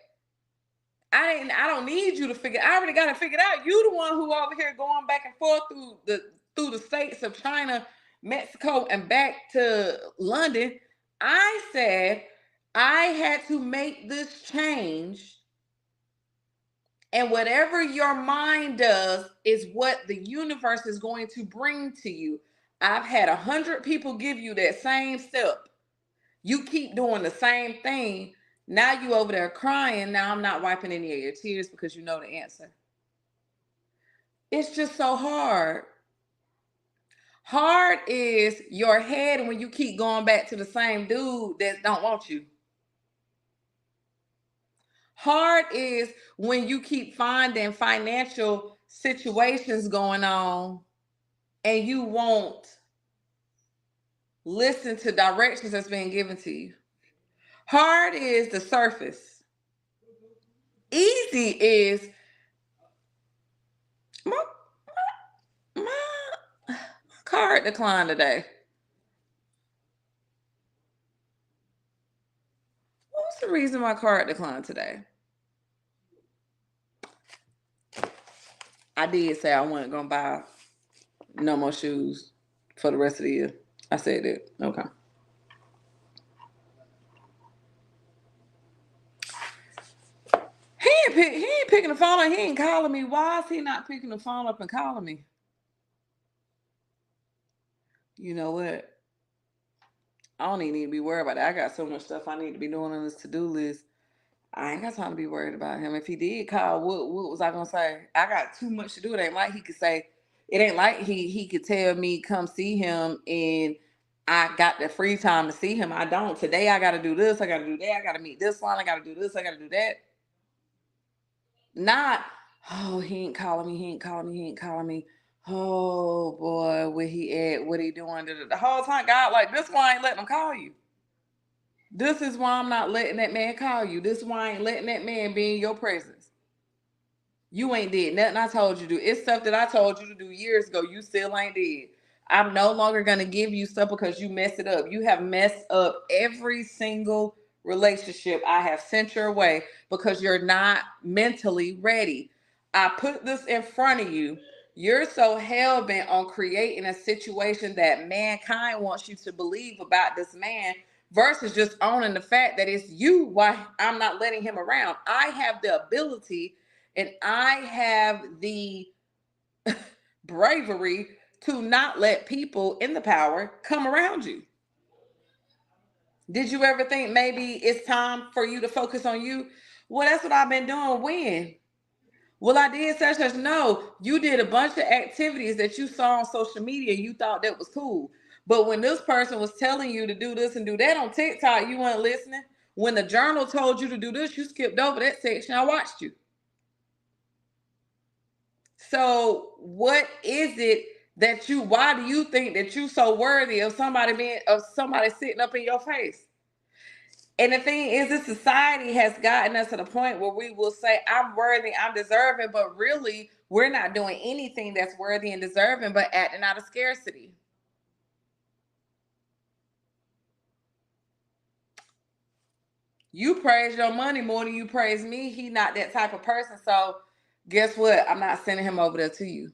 I don't need you to figure. I already got it figured out. You the one who over here going back and forth through the states of China, Mexico, and back to London. I said I had to make this change. And whatever your mind does is what the universe is going to bring to you. I've had 100 people give you that same step. You keep doing the same thing. Now you over there crying. Now I'm not wiping any of your tears because you know the answer. It's just so hard. Hard is your head when you keep going back to the same dude that don't want you. Hard is when you keep finding financial situations going on and you won't listen to directions that's being given to you. Hard is the surface. Easy is my card declined today. What was the reason my card declined today? I did say I wasn't gonna buy no more shoes for the rest of the year. I said that. Okay. He ain't picking the phone up. He ain't calling me. Why is he not picking the phone up and calling me? You know what? I don't even need to be worried about it. I got so much stuff I need to be doing on this to-do list. I ain't got time to be worried about him. If he did call, what was I gonna say? I got too much to do. It ain't like he could say, it ain't like he could tell me come see him and I got the free time to see him. I don't. Today I gotta do this, I gotta do that, I gotta meet this one, I gotta do this, I gotta do that. Not, oh, he ain't calling me, he ain't calling me, he ain't calling me. Oh boy, where he at? What he doing? The whole time, God, like, this why I ain't letting him call you. This is why I'm not letting that man call you. This is why I ain't letting that man be in your presence. You ain't did nothing I told you to do. It's stuff that I told you to do years ago. You still ain't did. I'm no longer going to give you stuff because you messed it up. You have messed up every single relationship I have sent your way because you're not mentally ready. I put this in front of you. You're so hell-bent on creating a situation that mankind wants you to believe about this man versus just owning the fact that it's you why I'm not letting him around. I have the ability and I have the bravery to not let people in the power come around you. Did you ever think maybe it's time for you to focus on you? Well, that's what I've been doing. When? Well, I did such. No, you did a bunch of activities that you saw on social media. You thought that was cool. But when this person was telling you to do this and do that on TikTok, you weren't listening. When the journal told you to do this, you skipped over that section. I watched you. So what is it that why do you think that you so worthy of somebody sitting up in your face? And the thing is, this society has gotten us to the point where we will say, I'm worthy, I'm deserving, but really we're not doing anything that's worthy and deserving, but acting out of scarcity. You praise your money more than you praise me. He not that type of person. So guess what? I'm not sending him over there to you.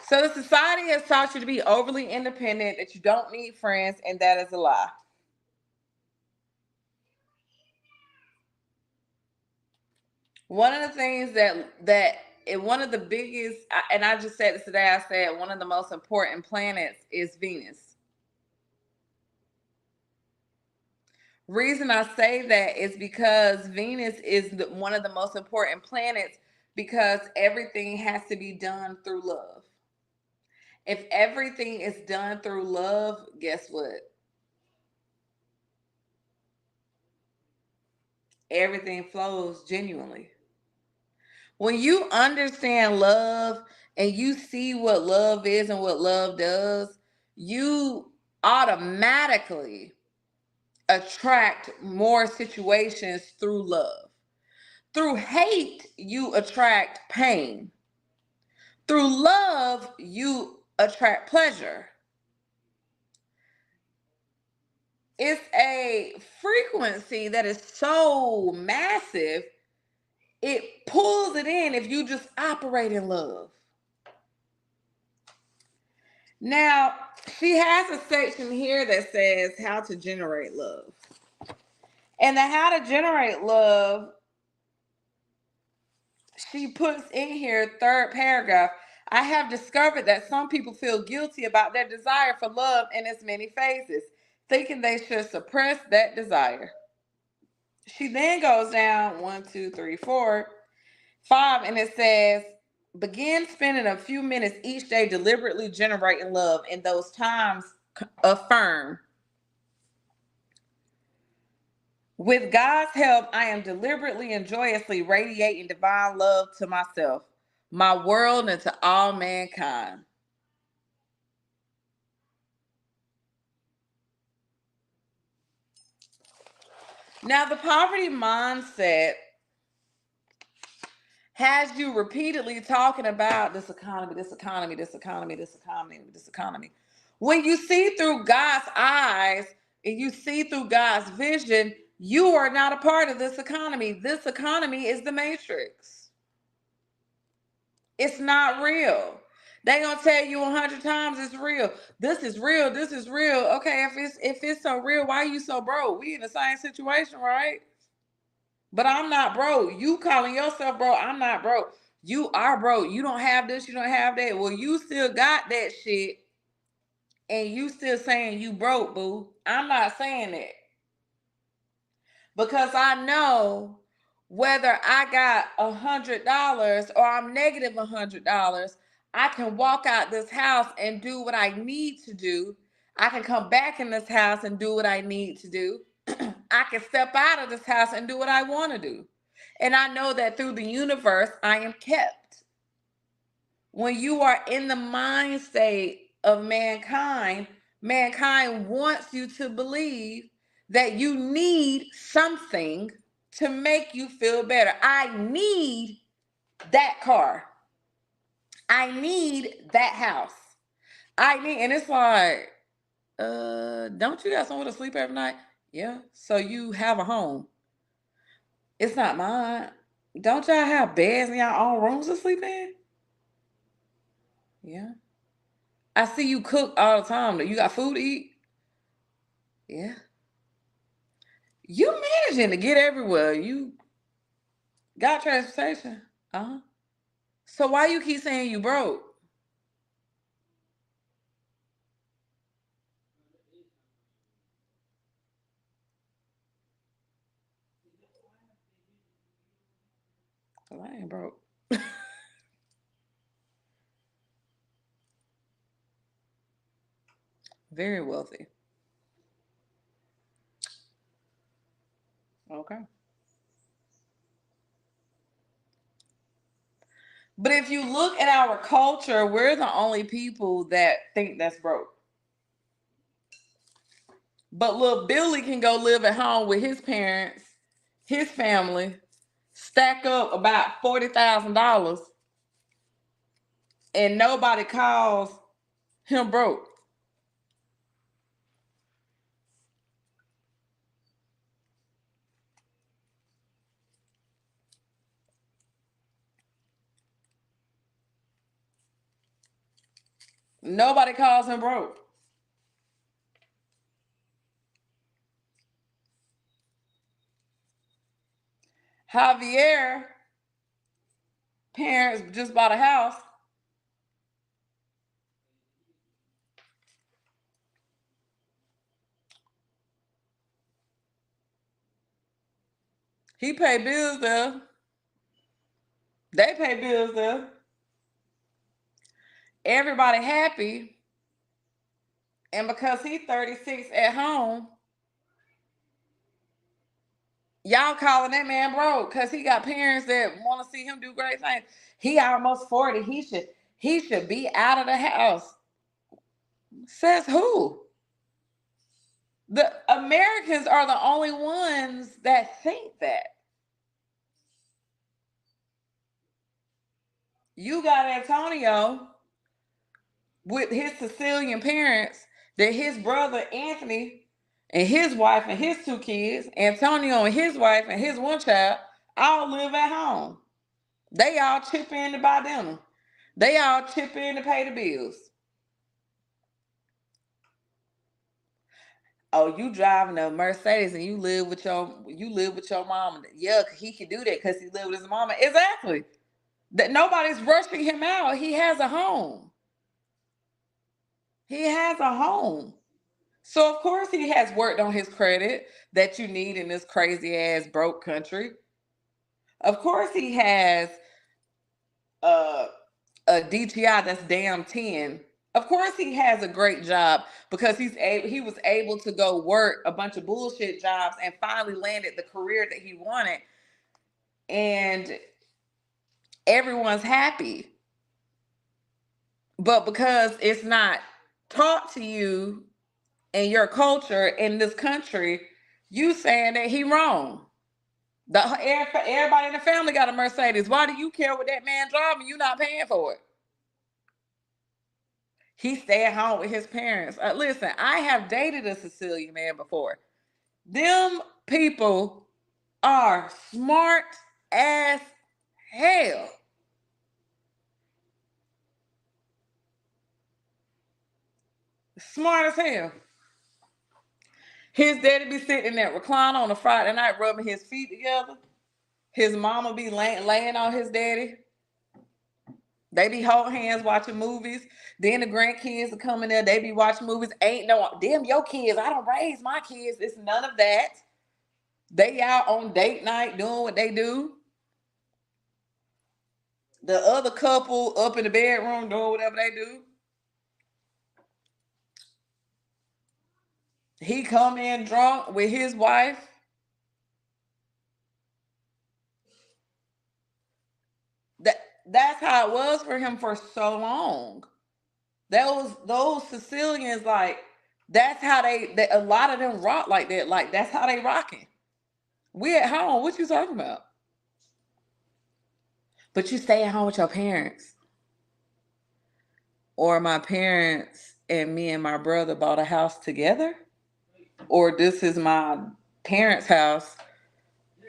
So the society has taught you to be overly independent, that you don't need friends, and that is a lie. One of the things one of the biggest, and I just said this today, I said one of the most important planets is Venus. Reason I say that is because Venus is one of the most important planets because everything has to be done through love. If everything is done through love, guess what? Everything flows genuinely. When you understand love and you see what love is and what love does, you automatically attract more situations through love. Through hate, you attract pain. Through love, you attract pleasure. It's a frequency that is so massive, it pulls it in if you just operate in love. Now, she has a section here that says how to generate love. And the how to generate love, she puts in here, third paragraph, I have discovered that some people feel guilty about their desire for love in its many phases, thinking they should suppress that desire. She then goes down 1, 2, 3, 4, 5, and it says, begin spending a few minutes each day deliberately generating love. In those times, affirm, with God's help, I am deliberately and joyously radiating divine love to myself, my world, and to all mankind. Now, the poverty mindset has you repeatedly talking about this economy, this economy, this economy, this economy, this economy. When you see through God's eyes and you see through God's vision, you are not a part of this economy. This economy is the matrix. It's not real. They gonna tell you 100 times it's real. This is real. This is real. Okay, if it's so real, why are you so broke? We in the same situation, right? But I'm not broke. You calling yourself broke. I'm not broke. You are broke. You don't have this. You don't have that. Well, you still got that shit, and you still saying you broke, boo. I'm not saying that because I know whether I got $100 or I'm negative $100, I can walk out this house and do what I need to do. I can come back in this house and do what I need to do. I can step out of this house and do what I want to do. And I know that through the universe, I am kept. When you are in the mind state of mankind, mankind wants you to believe that you need something to make you feel better. I need that car. I need that house. And it's like, don't you got somewhere to sleep every night? Yeah. So you have a home. It's not mine. Don't y'all have beds in y'all own rooms to sleep in? Yeah. I see you cook all the time. You got food to eat? Yeah. You managing to get everywhere. You got transportation. Uh-huh. So why you keep saying you broke? Well, I ain't broke. Very wealthy. Okay. But if you look at our culture, we're the only people that think that's broke. But little Billy can go live at home with his parents, his family, stack up about $40,000, and nobody calls him broke. Nobody calls him broke. Javier parents just bought a house. He pay bills there. They pay bills there. Everybody happy. And because he's 36 at home, y'all calling that man broke because he got parents that want to see him do great things. He almost 40. He should be out of the house. Says who? The Americans are the only ones that think that. You got Antonio with his Sicilian parents, that his brother Anthony and his wife and his 2 kids, Antonio and his wife and his 1 child, all live at home. They all chip in to buy dinner. They all chip in to pay the bills. Oh, you driving a Mercedes and you live with your mom. Yeah, he can do that because he lived with his mama. Exactly. That nobody's rushing him out. He has a home. He has a home. So of course he has worked on his credit that you need in this crazy ass broke country. Of course he has a DTI that's damn 10. Of course he has a great job because he was able to go work a bunch of bullshit jobs and finally landed the career that he wanted. And everyone's happy. But because it's not taught to you in your culture in this country, you saying that he wrong. Everybody in the family got a Mercedes. Why do you care what that man driving? You not paying for it. He stay at home with his parents. Listen, I have dated a Sicilian man before. Them people are smart as hell. Smart as hell. His daddy be sitting in that recliner on a Friday night rubbing his feet together. His mama be laying on his daddy. They be holding hands watching movies. Then the grandkids are coming there. They be watching movies. Ain't no, damn your kids. I don't raise my kids. It's none of that. They out on date night doing what they do. The other couple up in the bedroom doing whatever they do. He come in drunk with his wife. That's how it was for him for so long. Those Sicilians, like, that's how they a lot of them rock like that. Like, that's how they rocking. We at home. What you talking about? But you stay at home with your parents. Or my parents and me and my brother bought a house together. Or this is my parents' house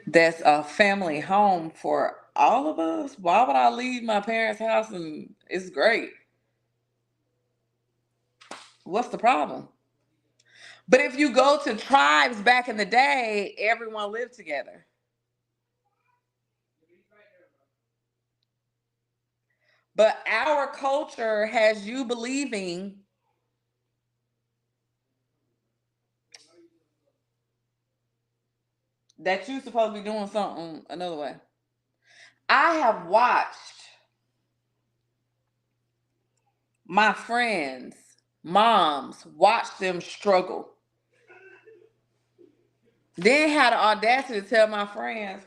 that's a family home for all of us. Why would I leave my parents' house and it's great? What's the problem? But if you go to tribes back in the day, everyone lived together. But our culture has you believing that you're supposed to be doing something another way. I have watched my friends, moms, watch them struggle. Then had the audacity to tell my friends,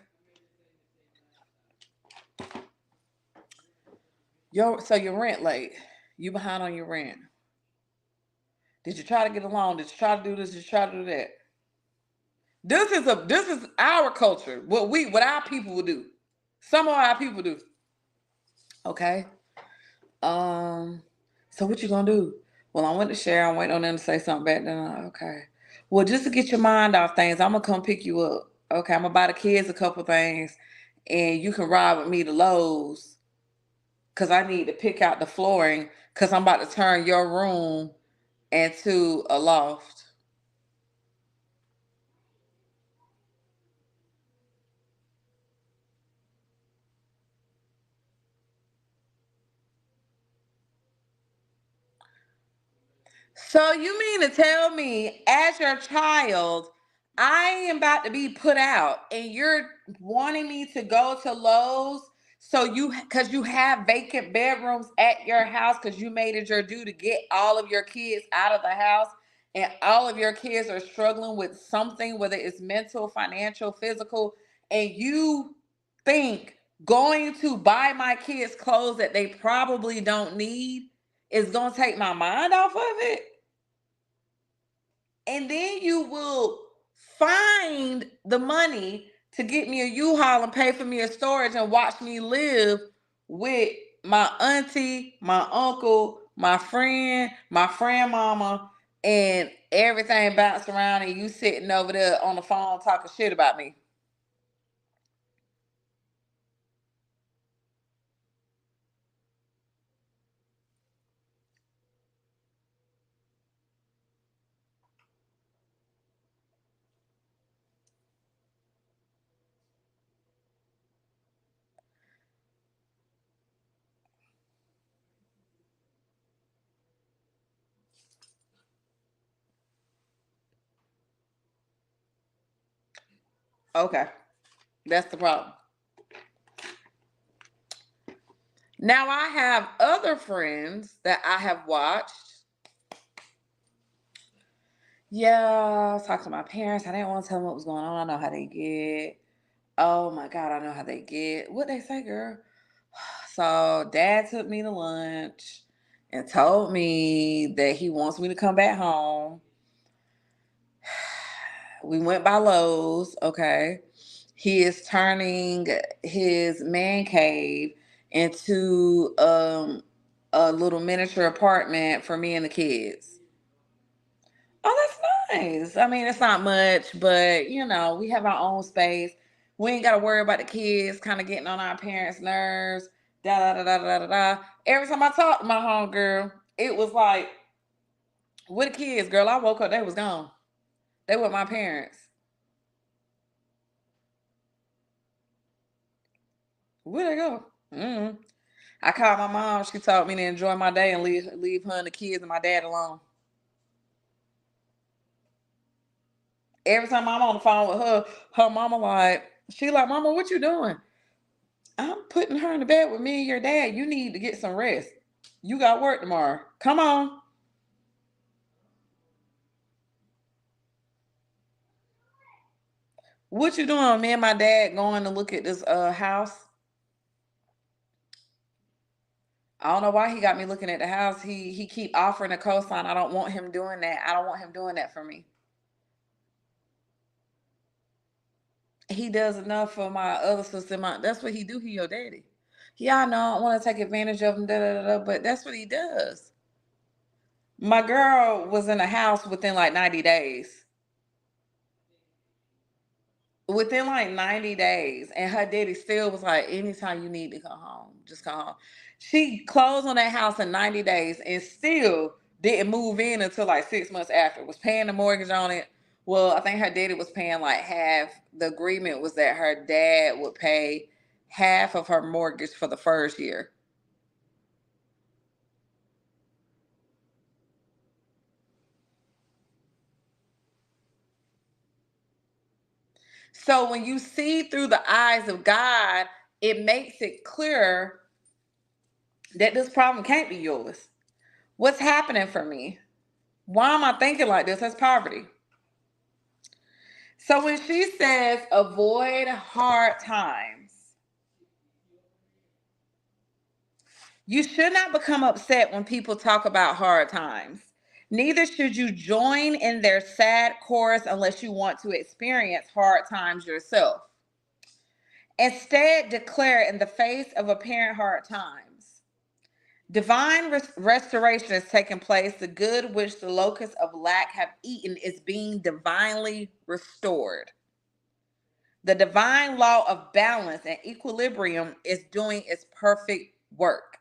so your rent late. You behind on your rent. Did you try to get a loan? Did you try to do this? Did you try to do that? This is our culture. What our people would do. Some of our people do. Okay. So what you gonna do? Well, I went to share. I'm waiting on them to say something back. Then okay. Well, just to get your mind off things, I'm gonna come pick you up. Okay, I'm gonna buy the kids a couple things, and you can ride with me to Lowe's, cause I need to pick out the flooring, cause I'm about to turn your room into a loft. So you mean to tell me, as your child, I am about to be put out, and you're wanting me to go to Lowe's so because you have vacant bedrooms at your house because you made it your due to get all of your kids out of the house, and all of your kids are struggling with something, whether it's mental, financial, physical, and you think going to buy my kids clothes that they probably don't need is gonna take my mind off of it? And then you will find the money to get me a U-Haul and pay for me a storage and watch me live with my auntie, my uncle, my friend mama, and everything bounced around, and you sitting over there on the phone talking shit about me. Okay, that's the problem. Now I have other friends that I have watched. Yeah, I was talking to my parents. I didn't want to tell them what was going on. I know how they get. Oh my God, I know how they get. What they say, girl? So dad took me to lunch and told me that he wants me to come back home. We went by Lowe's, okay? He is turning his man cave into a little miniature apartment for me and the kids. Oh, that's nice. I mean, it's not much, but we have our own space. We ain't got to worry about the kids kind of getting on our parents' nerves. Da da da da da da da. Every time I talked to my homegirl, it was like, "With the kids, girl." I woke up, they was gone. They were my parents. Where they go? I called my mom. She told me to enjoy my day and leave her and the kids and my dad alone. Every time I'm on the phone with her mama she like, "Mama, what you doing?" "I'm putting her in the bed with me and your dad. You need to get some rest. You got work tomorrow. Come on." "What you doing?" "Me and my dad going to look at this house." I don't know why he got me looking at the house. He keep offering a cosign. I don't want him doing that. I don't want him doing that for me. He does enough for my other sister. That's what he do. He your daddy. Yeah, I know. I want to take advantage of him. Da, da, da, da, but that's what he does. My girl was in the house within like 90 days. Within like 90 days, and her daddy still was like, "Anytime you need to come home, just come home." She closed on that house in 90 days and still didn't move in until like 6 months after. Was paying the mortgage on it. Well, I think her daddy was paying like half. The agreement was that her dad would pay half of her mortgage for the first year. So when you see through the eyes of God, it makes it clear that this problem can't be yours. What's happening for me? Why am I thinking like this? That's poverty. So when she says avoid hard times, you should not become upset when people talk about hard times. Neither should you join in their sad chorus unless you want to experience hard times yourself. Instead, declare in the face of apparent hard times, divine restoration is taking place. The good which the locusts of lack have eaten is being divinely restored. The divine law of balance and equilibrium is doing its perfect work.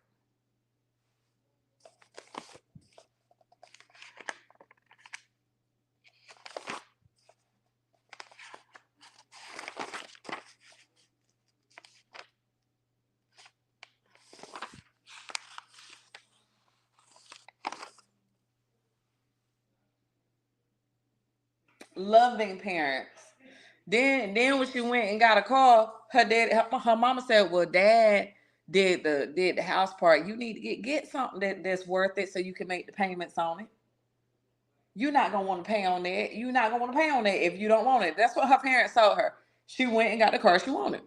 loving parents. Then when she went and got a car, her mama said, "Well, Dad did the house part. You need to get something that's worth it so you can make the payments on it. You're not gonna want to pay on that. You're not gonna want to pay on that if you don't want it." That's what her parents told her. She went and got the car she wanted.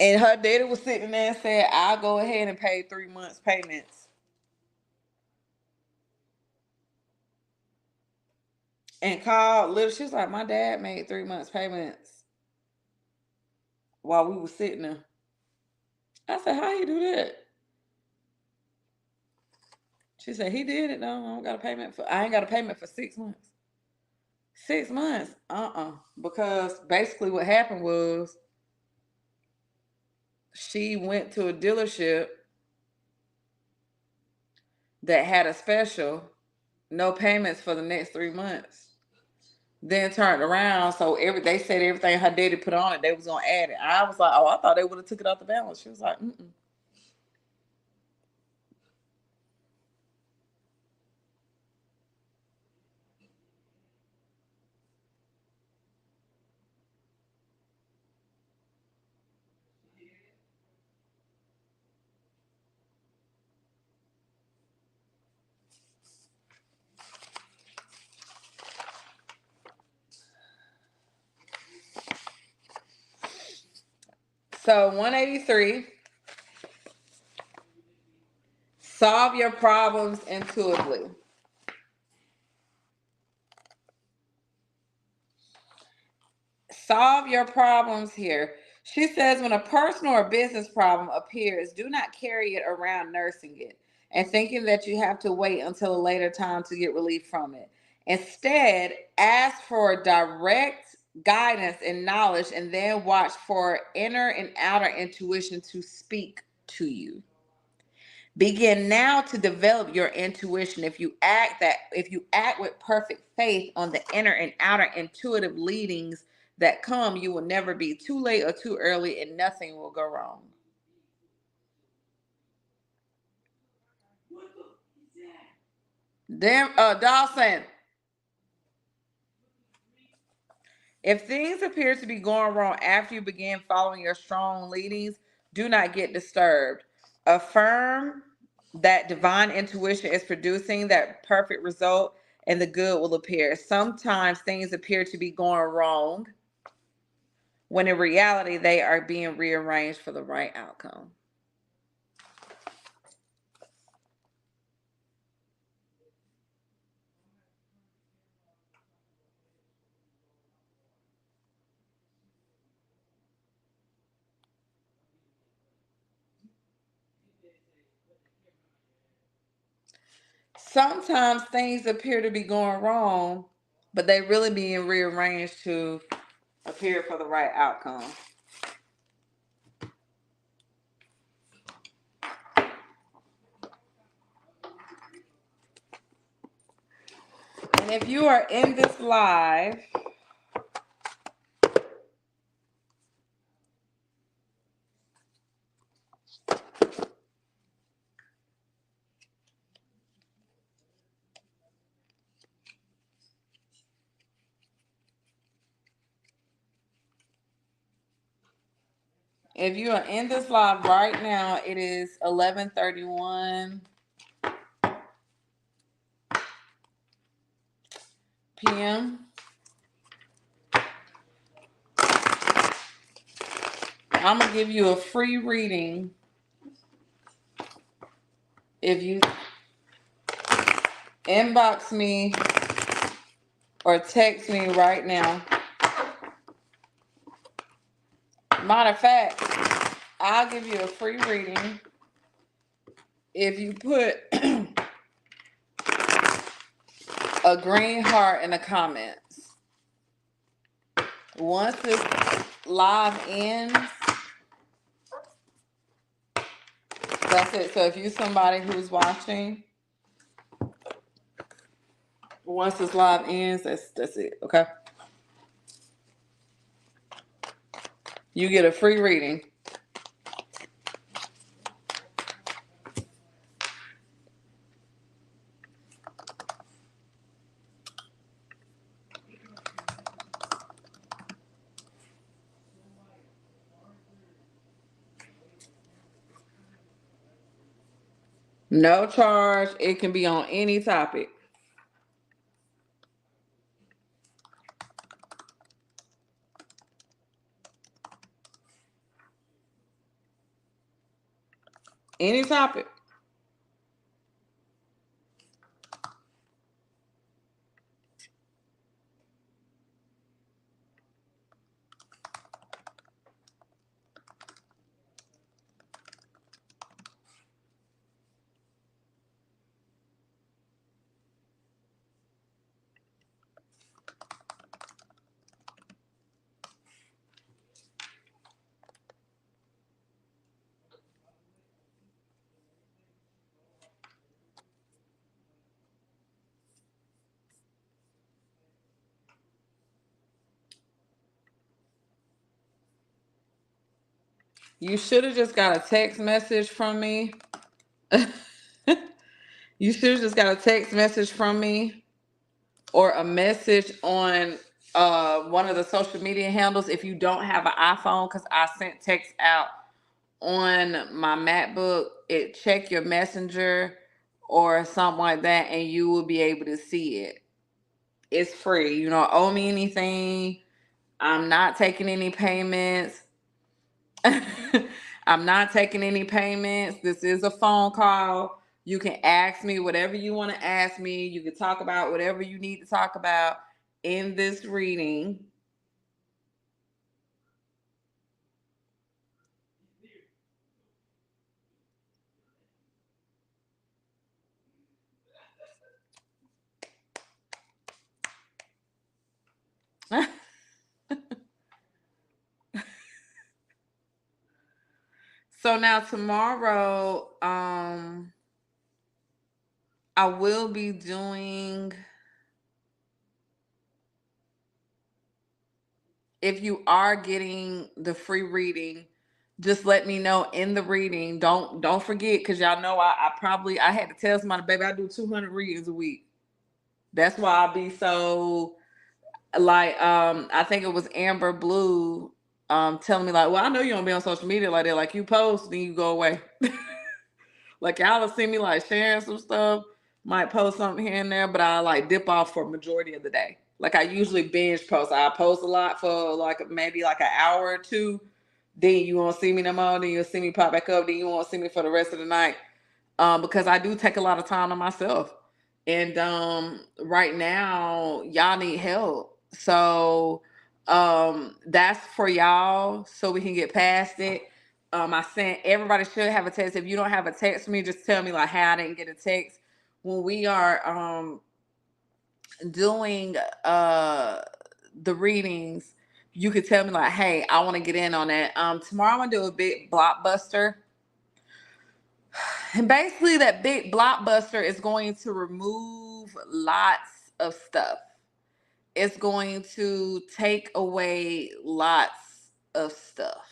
And her daddy was sitting there and said, "I'll go ahead and pay 3 months payments." And called little, she was like, "My dad made 3 months payments while we were sitting there." I said, "How you do that?" She said, "He did it though. I ain't got a payment for 6 months." 6 months? Because basically what happened was she went to a dealership that had a special, no payments for the next 3 months. Then turned around, so they said everything her daddy put on it, they was gonna add it. I was like, "Oh, I thought they would have took it off the balance." She was like, "Mm-mm." So 183, solve your problems intuitively. Solve your problems here. She says, when a personal or business problem appears, do not carry it around nursing it and thinking that you have to wait until a later time to get relief from it. Instead, ask for direct guidance and knowledge, and then watch for inner and outer intuition to speak to you. Begin now to develop your intuition. If you act with perfect faith on the inner and outer intuitive leadings that come, you will never be too late or too early, and nothing will go wrong. Dawson. If things appear to be going wrong after you begin following your strong leadings, do not get disturbed. Affirm that divine intuition is producing that perfect result, and the good will appear. Sometimes things appear to be going wrong when in reality they are being rearranged for the right outcome. Sometimes things appear to be going wrong, but they really being rearranged to appear for the right outcome. And if you are in this live, right now, it is 11:31 p.m. I'm going to give you a free reading if you inbox me or text me right now. Matter of fact, I'll give you a free reading if you put a green heart in the comments. Once this live ends, that's it. So if you're somebody who's watching, once this live ends, that's it. Okay. You get a free reading. No charge. It can be on any topic. Any topic. You should have just got a text message from me. You should have just got a text message from me or a message on one of the social media handles if you don't have an iPhone, because I sent text out on my MacBook. It check your messenger or something like that, and you will be able to see it. It's free. You don't owe me anything. I'm not taking any payments. I'm not taking any payments. This is a phone call. You can ask me whatever you want to ask me. You can talk about whatever you need to talk about in this reading. So now tomorrow, I will be doing, if you are getting the free reading, just let me know in the reading. Don't forget, because y'all know I had to tell somebody, baby, I do 200 readings a week. That's why I be so like, I think it was Amber Blue telling me like, well, I know you don't be on social media like that. Like, you post, then you go away. Like, y'all will see me like sharing some stuff, might post something here and there, but I like dip off for a majority of the day. Like, I usually binge post. I post a lot for like maybe like an hour or two. Then you won't see me no more. Then you'll see me pop back up. Then you won't see me for the rest of the night. Because I do take a lot of time to myself. And right now, y'all need help. So that's for y'all so we can get past it. I sent, everybody should have a text. If you don't have a text from me, just tell me like, hey, I didn't get a text. When we are doing the readings, you could tell me like, hey, I want to get in on that. Tomorrow I'm gonna do a big blockbuster. And basically that big blockbuster is going to remove lots of stuff. It's going to take away lots of stuff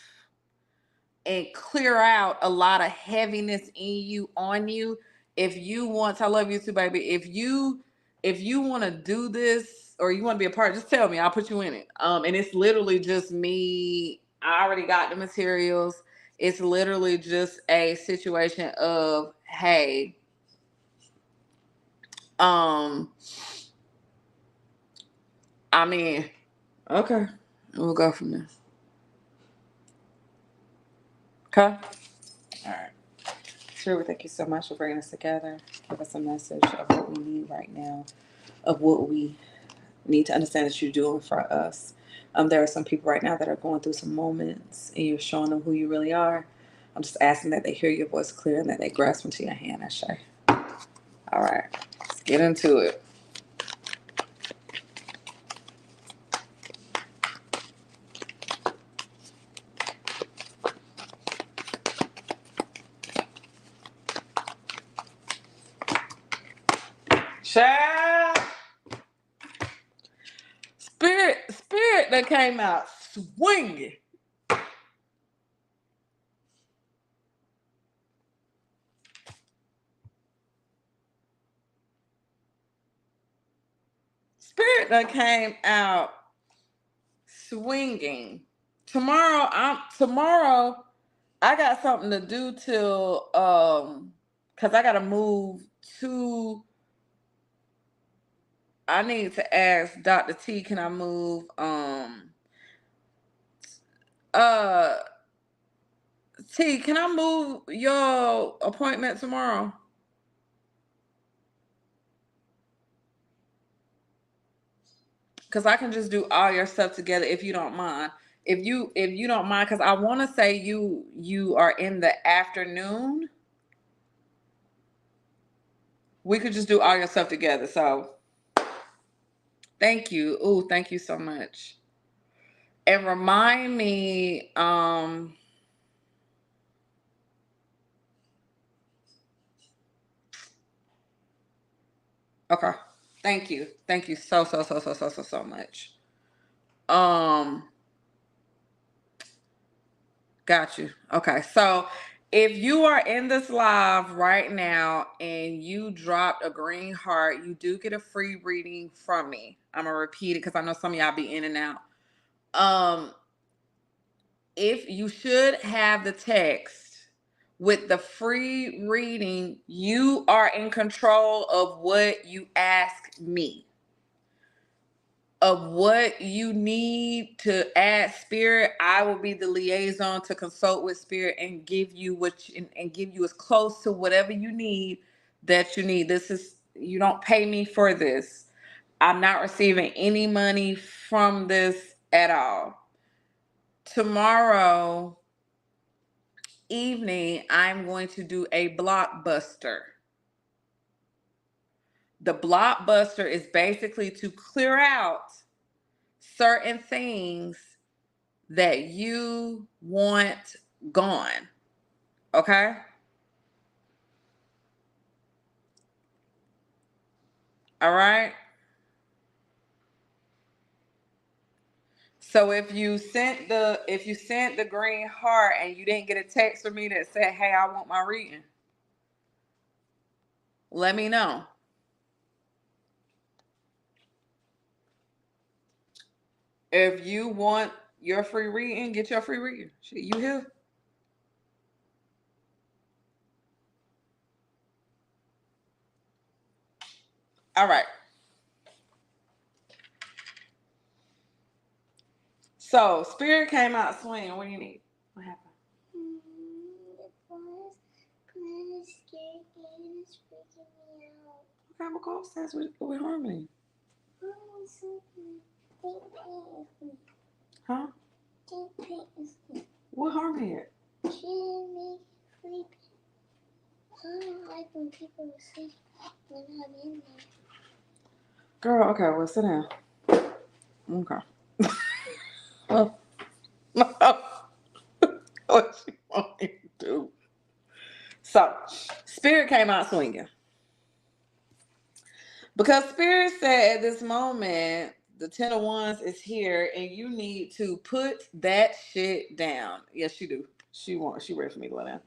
and clear out a lot of heaviness in you, on you. If you want, I love you too, baby. If you want to do this or you want to be a part, just tell me. I'll put you in it. And it's literally just me. I already got the materials. It's literally just a situation of, hey, I mean, okay, we'll go from there. Okay. All right. Sure, thank you so much for bringing us together. Give us a message of what we need right now, of what we need to understand that you're doing for us. There are some people right now that are going through some moments, and you're showing them who you really are. I'm just asking that they hear your voice clear and that they grasp into your hand, Ashe. All right, let's get into it. Child. Spirit that came out swinging. Spirit that came out swinging. Tomorrow I got something to do till because I gotta move to. I need to ask Dr. T, can I move uh T, can I move your appointment tomorrow? Because I can just do all your stuff together if you don't mind. If you don't mind, because I want to say you are in the afternoon. We could just do all your stuff together. So thank you. Ooh, thank you so much. And remind me, okay. Thank you. Thank you so much. Um, got you. Okay. So if you are in this live right now and you dropped a green heart, you do get a free reading from me. I'm gonna repeat it because I know some of y'all be in and out. If you should have the text with the free reading, you are in control of what you ask me, of what you need to add spirit. I will be the liaison to consult with spirit and give you and give you as close to whatever you need that you need. This is, you don't pay me for this. I'm not receiving any money from this at all. Tomorrow evening, I'm going to do a blockbuster. The blockbuster is basically to clear out certain things that you want gone. Okay? All right? So if you sent the green heart and you didn't get a text from me that said, "Hey, I want my reading," let me know. If you want your free reading, get your free reading. Shit, you here? All right. So spirit came out swinging. What do you need? What happened? It was kind of scary and it's freaking me out. What kind of call says with Harmony? Oh, something. Think paint is me. Huh? Think paint is me. What Harmony at? She didn't make sleep. I don't like when people sleep when I'm in there. Girl, okay, well, sit down. Okay. Well, what you want me to do? So, spirit came out swinging. Because spirit said at this moment, the 10 of Wands is here and you need to put that shit down. Yes, you do. She ready for me to go down.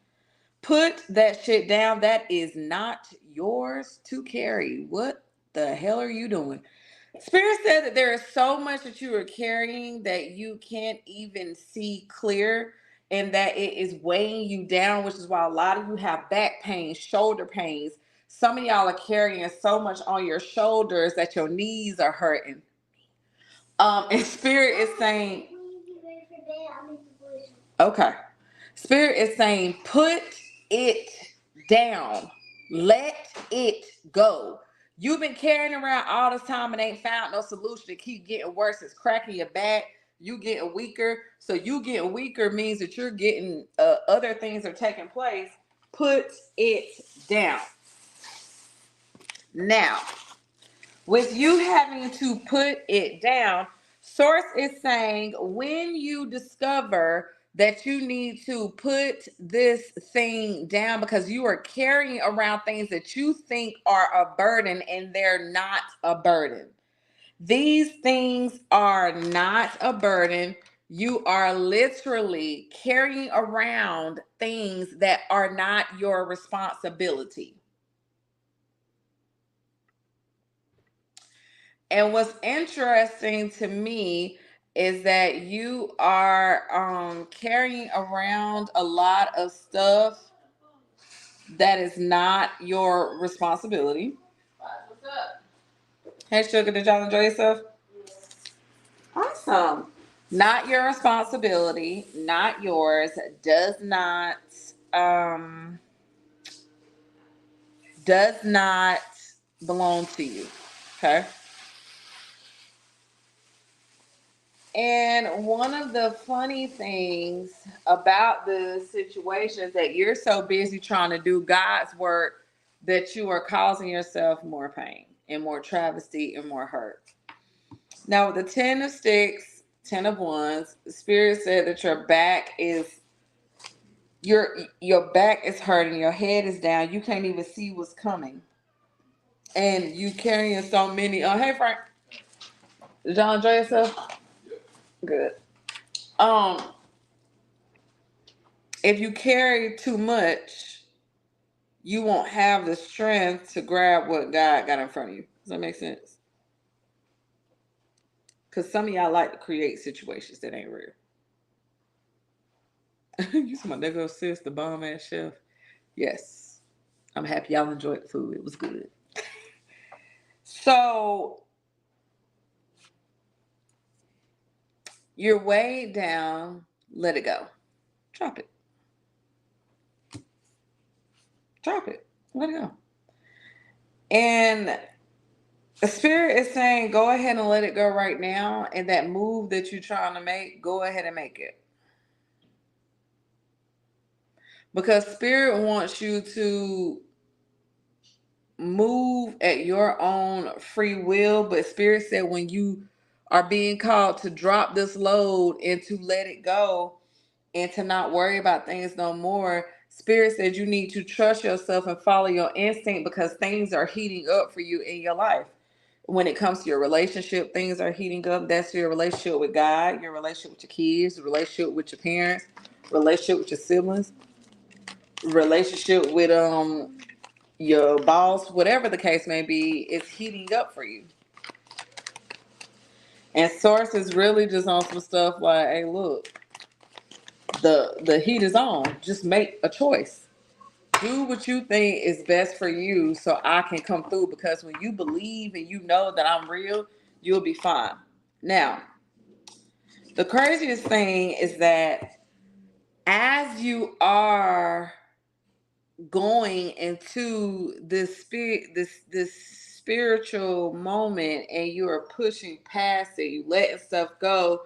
Put that shit down. That is not yours to carry. What the hell are you doing? Spirit said that there is so much that you are carrying that you can't even see clear and that it is weighing you down, which is why a lot of you have back pain, shoulder pains. Some of y'all are carrying so much on your shoulders that your knees are hurting. And Spirit is saying, okay. Spirit is saying, put it down. Let it go. You've been carrying around all this time and ain't found no solution. It keep getting worse. It's cracking your back. You getting weaker. So you getting weaker means that you're getting other things are taking place. Put it down. Now, with you having to put it down, Source is saying when you discover that you need to put this thing down because you are carrying around things that you think are a burden and they're not a burden. These things are not a burden. You are literally carrying around things that are not your responsibility. And what's interesting to me is that you are carrying around a lot of stuff That is not your responsibility. What's up? Hey, Sugar, did y'all enjoy yourself? Awesome. Not your responsibility, not yours, does not um does not belong to you. Okay? And one of the funny things about the situation is that you're so busy trying to do God's work that you are causing yourself more pain and more travesty and more hurt. Now, with the 10 of sticks, 10 of wands, Spirit said that your back is hurting, your head is down, you can't even see what's coming, and you carrying so many. Hey Frank, did y'all enjoy yourself? Good. Um, if you carry too much, you won't have the strength to grab what God got in front of you. Does that make sense? Because some of y'all like to create situations that ain't real. You see my nigga sis, the bomb ass chef. Yes. I'm happy y'all enjoyed the food. It was good. So you're way down. Let it go. Drop it. Drop it. Let it go. And the Spirit is saying, go ahead and let it go right now. And that move that you're trying to make, go ahead and make it. Because Spirit wants you to move at your own free will. But Spirit said when you are being called to drop this load and to let it go and to not worry about things no more, Spirit said you need to trust yourself and follow your instinct because things are heating up for you in your life. When it comes to your relationship, things are heating up. That's your relationship with God, your relationship with your kids, relationship with your parents, relationship with your siblings, relationship with your boss, whatever the case may be, it's heating up for you. And Source is really just on some stuff like, hey, look, the heat is on. Just make a choice. Do what you think is best for you so I can come through, because when you believe and you know that I'm real, you'll be fine. Now, the craziest thing is that as you are going into this spiritual moment and you are pushing past it, you letting stuff go,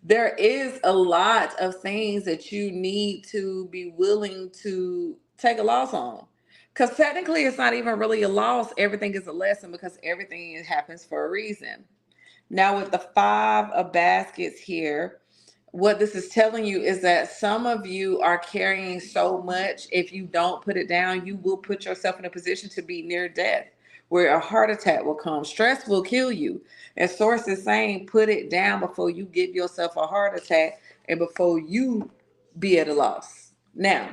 there is a lot of things that you need to be willing to take a loss on. Because technically it's not even really a loss. Everything is a lesson because everything happens for a reason. Now with the 5 of baskets here, what this is telling you is that some of you are carrying so much. If you don't put it down, you will put yourself in a position to be near death, where a heart attack will come. Stress will kill you. And Source is saying, put it down before you give yourself a heart attack and before you be at a loss. Now,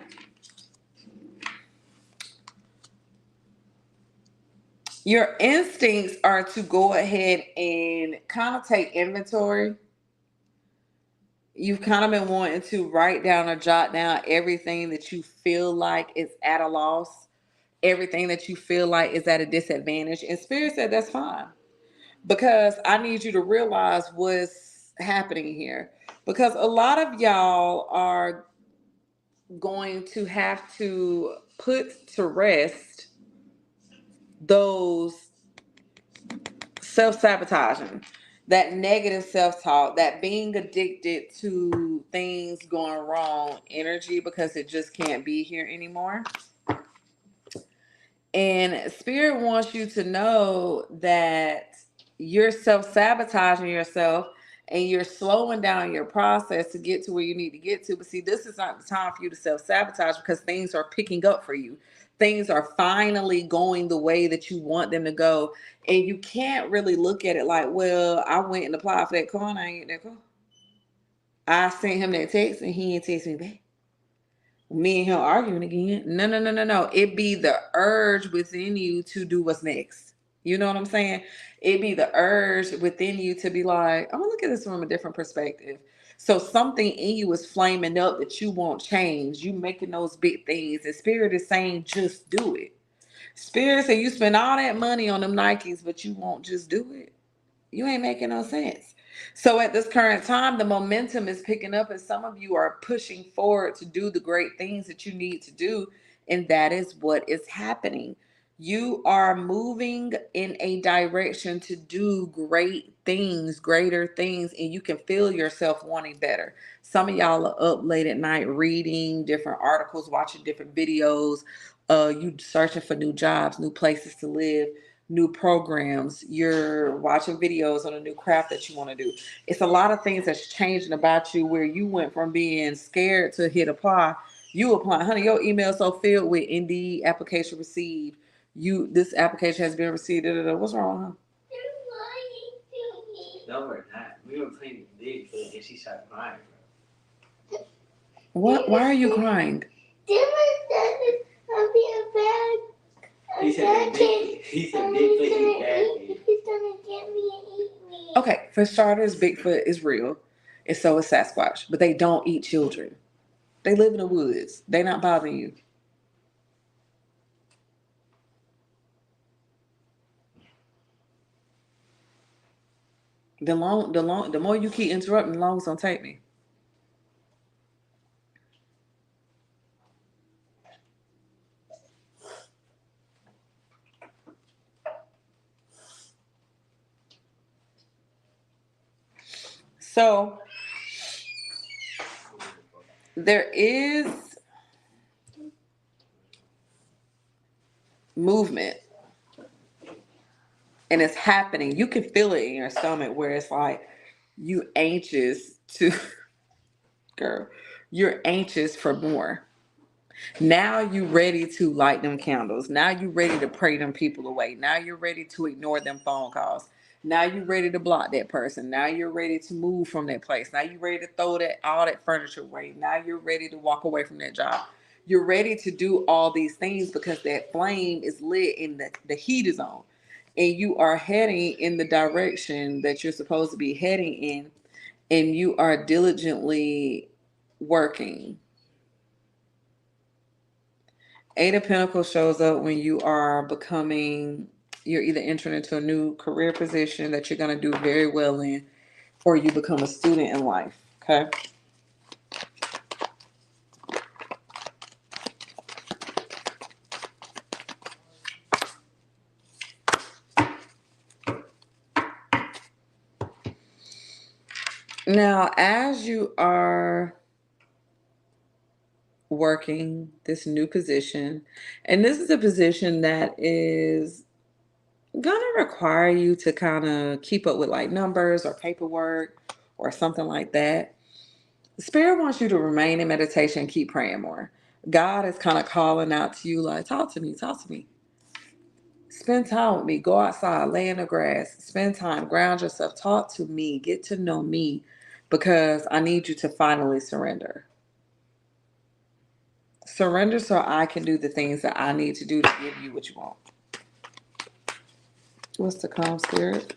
your instincts are to go ahead and kind of take inventory. You've kind of been wanting to write down or jot down everything that you feel like is at a loss, everything that you feel like is at a disadvantage. And Spirit said that's fine, because I need you to realize what's happening here. Because a lot of y'all are going to have to put to rest those self-sabotaging, that negative self-talk, that being addicted to things going wrong energy, because it just can't be here anymore. And Spirit wants you to know that you're self-sabotaging yourself and you're slowing down your process to get to where you need to get to. But see, this is not the time for you to self-sabotage, because things are picking up for you. Things are finally going the way that you want them to go. And you can't really look at it like, well, I went and applied for that car and I ain't get that car. I sent him that text and he didn't text me back. Me and him arguing again. No. It be the urge within you to do what's next. You know what I'm saying? It be the urge within you to be like, oh, look at this from a different perspective. So something in you is flaming up that you won't change. You making those big things. The spirit is saying, just do it. Spirit said you spend all that money on them Nikes, but you won't just do it. You ain't making no sense. So at this current time, the momentum is picking up, and some of you are pushing forward to do the great things that you need to do. And that is what is happening. You are moving in a direction to do great things, greater things, and you can feel yourself wanting better. Some of y'all are up late at night reading different articles, watching different videos, you searching for new jobs, new places to live, new programs, you're watching videos on a new craft that you want to do. It's a lot of things that's changing about you where you went from being scared to hit apply. You apply, honey, your email so filled with Indeed application received. This application has been received. What's wrong, huh? No, we're not. We were playing Bigfoot and she started crying. What? Why are you crying? He said Bigfoot eat Daddy. He's gonna get me and eat me. Okay, for starters, Bigfoot is real, and so is Sasquatch, but they don't eat children. They live in the woods. They're not bothering you. The more you keep interrupting, the longer it's gonna take me. So there is movement, and it's happening. You can feel it in your stomach where it's like you anxious to girl, you're anxious for more. Now you ready to light them candles. Now you ready to pray them people away. Now you're ready to ignore them phone calls. Now you're ready to block that person. Now you're ready to move from that place. Now you're ready to throw all that furniture away. Now you're ready to walk away from that job. You're ready to do all these things because that flame is lit and the heat is on. And you are heading in the direction that you're supposed to be heading in. And you are diligently working. Eight of Pentacles shows up when you're either entering into a new career position that you're going to do very well in, or you become a student in life. Okay. Now, as you are working this new position, and this is a position that is gonna require you to kind of keep up with like numbers or paperwork or something like that. The spirit wants you to remain in meditation and keep praying more. God is kind of calling out to you like, talk to me, spend time with me, go outside, lay in the grass, spend time, ground yourself, talk to me, get to know me, because I need you to finally surrender. Surrender so I can do the things that I need to do to give you what you want. What's the calm spirit?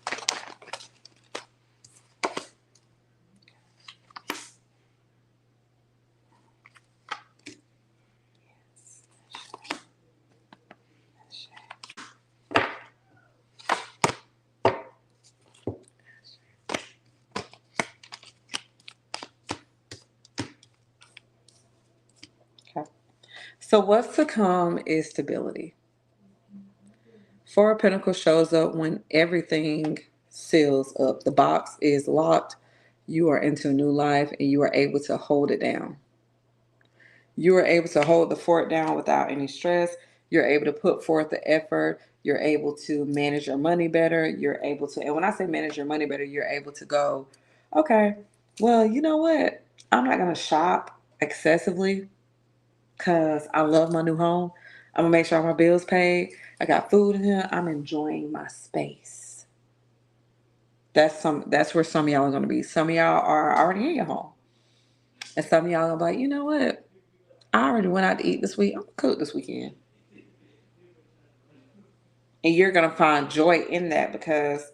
Okay. So what's to come is stability. Four of Pentacles shows up when everything seals up. The box is locked. You are into a new life and you are able to hold it down. You are able to hold the fort down without any stress. You're able to put forth the effort. You're able to manage your money better. You're able to, and when I say manage your money better, you're able to go, okay, well, you know what? I'm not going to shop excessively because I love my new home. I'm going to make sure my bills paid. I got food in here. I'm enjoying my space. That's where some of y'all are going to be. Some of y'all are already in your home. And some of y'all are like, you know what? I already went out to eat this week. I'm going to cook this weekend. And you're going to find joy in that because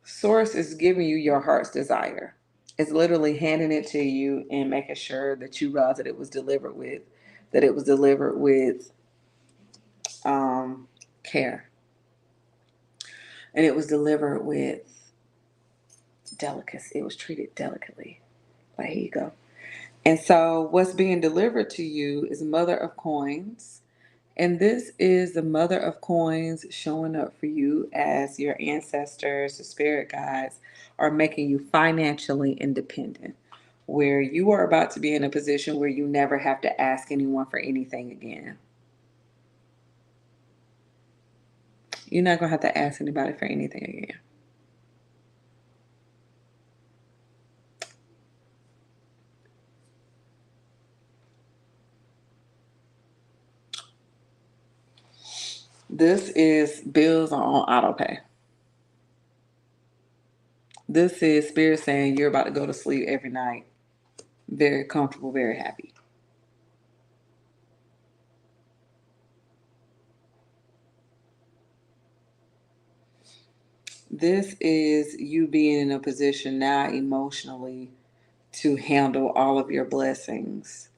Source is giving you your heart's desire. It's literally handing it to you and making sure that you realize that it was delivered with, um, care, and it was delivered with delicacy. It was treated delicately. Like, here you go. And so, what's being delivered to you is Mother of Coins. And this is the Mother of Coins showing up for you as your ancestors, the spirit guides, are making you financially independent, where you are about to be in a position where you never have to ask anyone for anything again. You're not going to have to ask anybody for anything again. This is bills are on auto pay. This is spirit saying you're about to go to sleep every night. Very comfortable, very happy. This is you being in a position now emotionally to handle all of your blessings.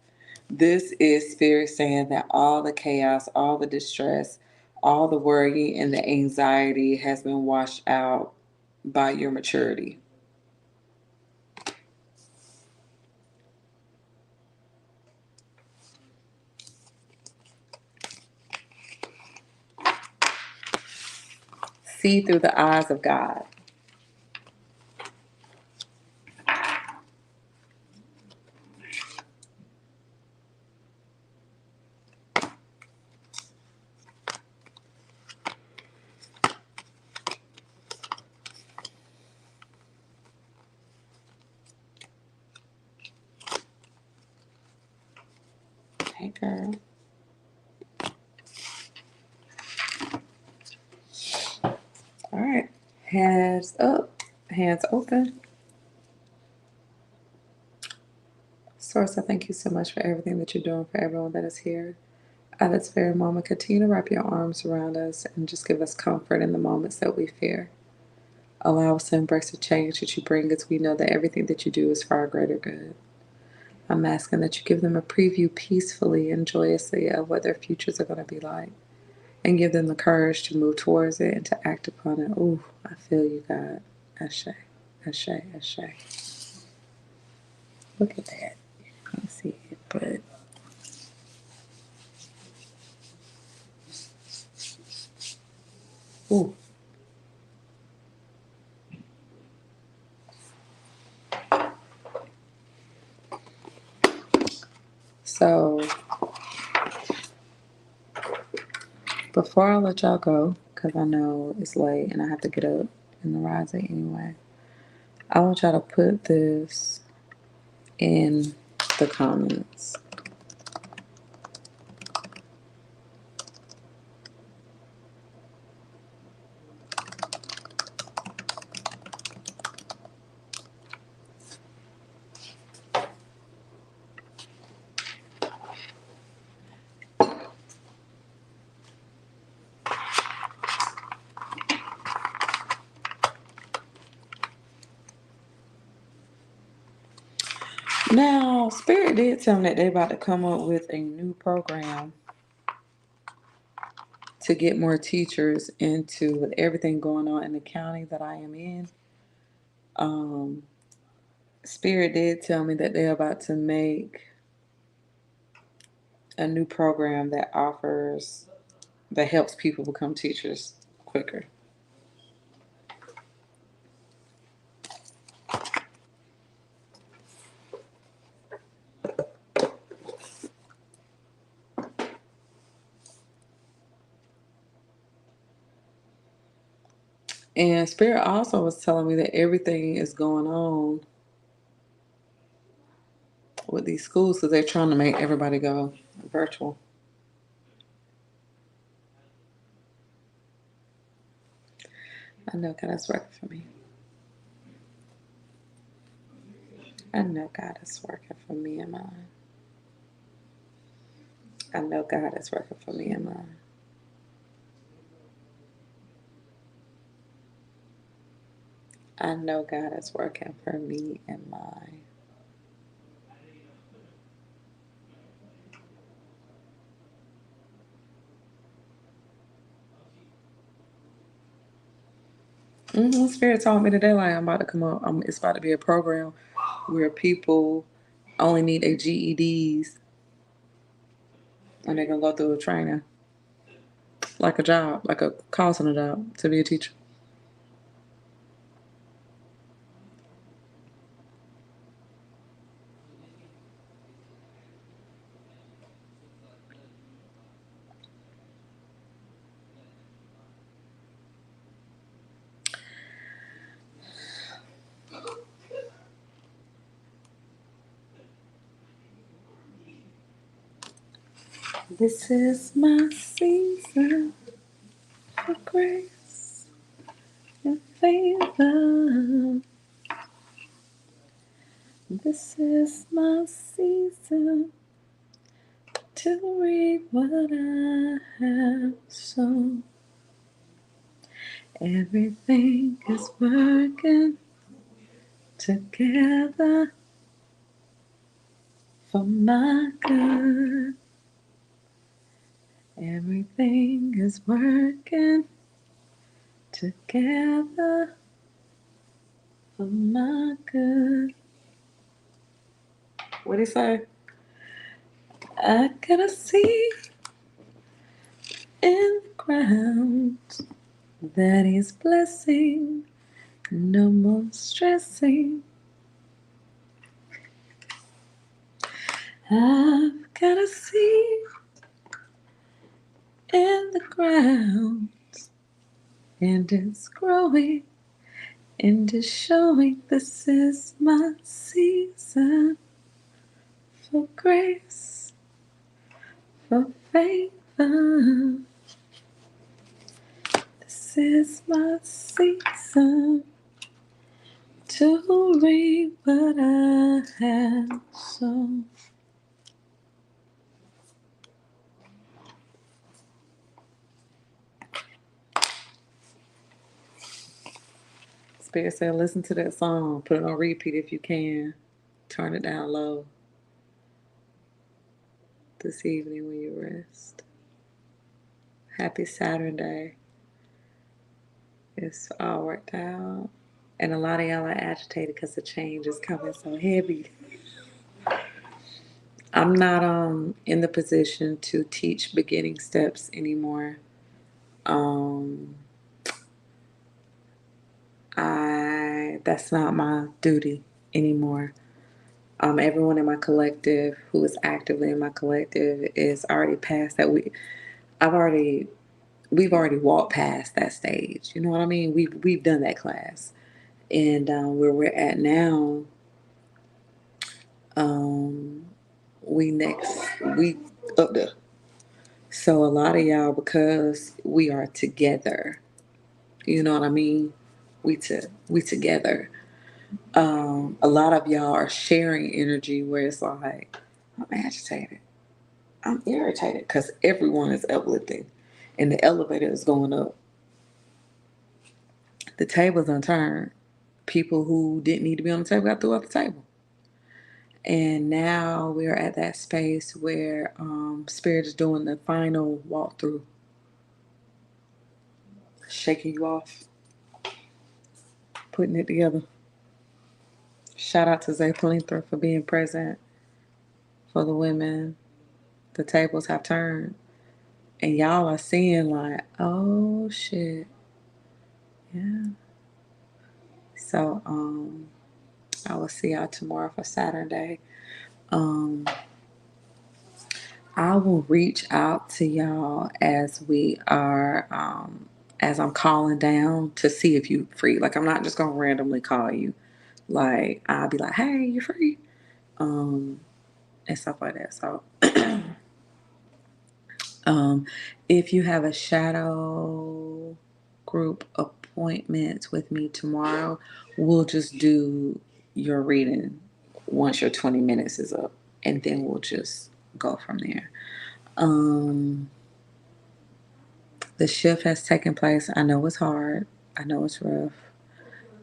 This is spirit saying that all the chaos, all the distress, all the worry and the anxiety has been washed out by your maturity. See through the eyes of God. Hey, girl. All right. Hands up, hands open. Source, I thank you so much for everything that you're doing for everyone that is here. At this very moment, continue to wrap your arms around us and just give us comfort in the moments that we fear. Allow us to embrace the change that you bring as we know that everything that you do is for our greater good. I'm asking that you give them a preview peacefully and joyously of what their futures are going to be like and give them the courage to move towards it and to act upon it. Ooh, I feel you, God. Ashe, ashe, ashe. Look at that. You can't see it, but ooh. So before I let y'all go, because I know it's late and I have to get up in the rising anyway, I want y'all to put this in the comments. Now, Spirit did tell me that they're about to come up with a new program to get more teachers into with everything going on in the county that I am in. Um, Spirit did tell me that they're about to make a new program that helps people become teachers quicker. And Spirit also was telling me that everything is going on with these schools because they're trying to make everybody go virtual. I know God is working for me. I know God is working for me and mine. I know God is working for me and mine. I know God is working for me and mine. Spirit told me today, like, I'm about to come up. It's about to be a program where people only need their GEDs and they're gonna go through a training, like a job, like a call center job, to be a teacher. This is my season for grace and favor. This is my season to reap what I have sown. Everything is working together for my good. Everything is working together for my good. What do you say? I got a seed in the ground that He's blessing. No more stressing. I've got a seed in the ground and it's growing and it's showing. This is my season for grace, for favor. This is my season to reap what I have sown. Spirit said, listen to that song. Put it on repeat if you can. Turn it down low this evening when you rest. Happy Saturday. It's all worked out. And a lot of y'all are agitated because the change is coming so heavy. I'm not in the position to teach beginning steps anymore. That's not my duty anymore. Everyone in my collective who is actively in my collective is already past that. We've already walked past that stage. You know what I mean? We've done that class, and where we're at now, we up there. So a lot of y'all, because we are together, you know what I mean? We together. A lot of y'all are sharing energy where it's like, I'm agitated, I'm irritated because everyone is uplifting, and the elevator is going up. The tables unturned. People who didn't need to be on the table got through off the table. And now we're at that space where Spirit is doing the final walkthrough, shaking you off, putting it together. Shout out to Zay Palinthra for being present for the women. The tables have turned. And y'all are seeing like, oh shit. Yeah. So I will see y'all tomorrow for Saturday. I will reach out to y'all as we are as I'm calling down to see if you free. Like I'm not just gonna randomly call you. Like I'll be like, hey, you free? And stuff like that. So if you have a shadow group appointment with me tomorrow, we'll just do your reading once your 20 minutes is up, and then we'll just go from there. The shift has taken place. I know it's hard. I know it's rough.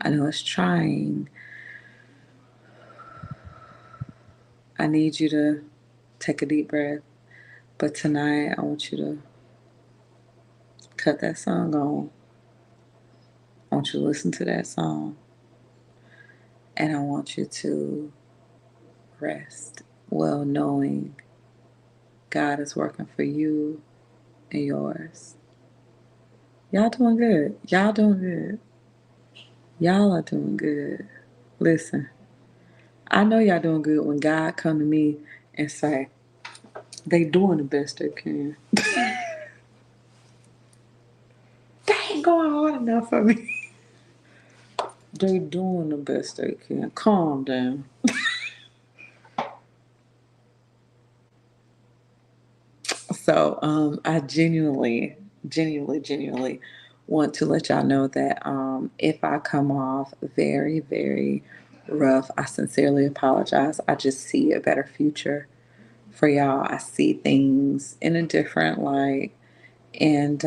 I know it's trying. I need you to take a deep breath. But tonight, I want you to cut that song on. I want you to listen to that song. And I want you to rest well knowing God is working for you and yours. Y'all doing good. Y'all doing good. Y'all are doing good. Listen, I know y'all doing good when God come to me and say, they doing the best they can. They ain't going hard enough for me. They doing the best they can. Calm down. So I genuinely want to let y'all know that if I come off very, very rough, I sincerely apologize. I just see a better future for y'all. I see things in a different light. And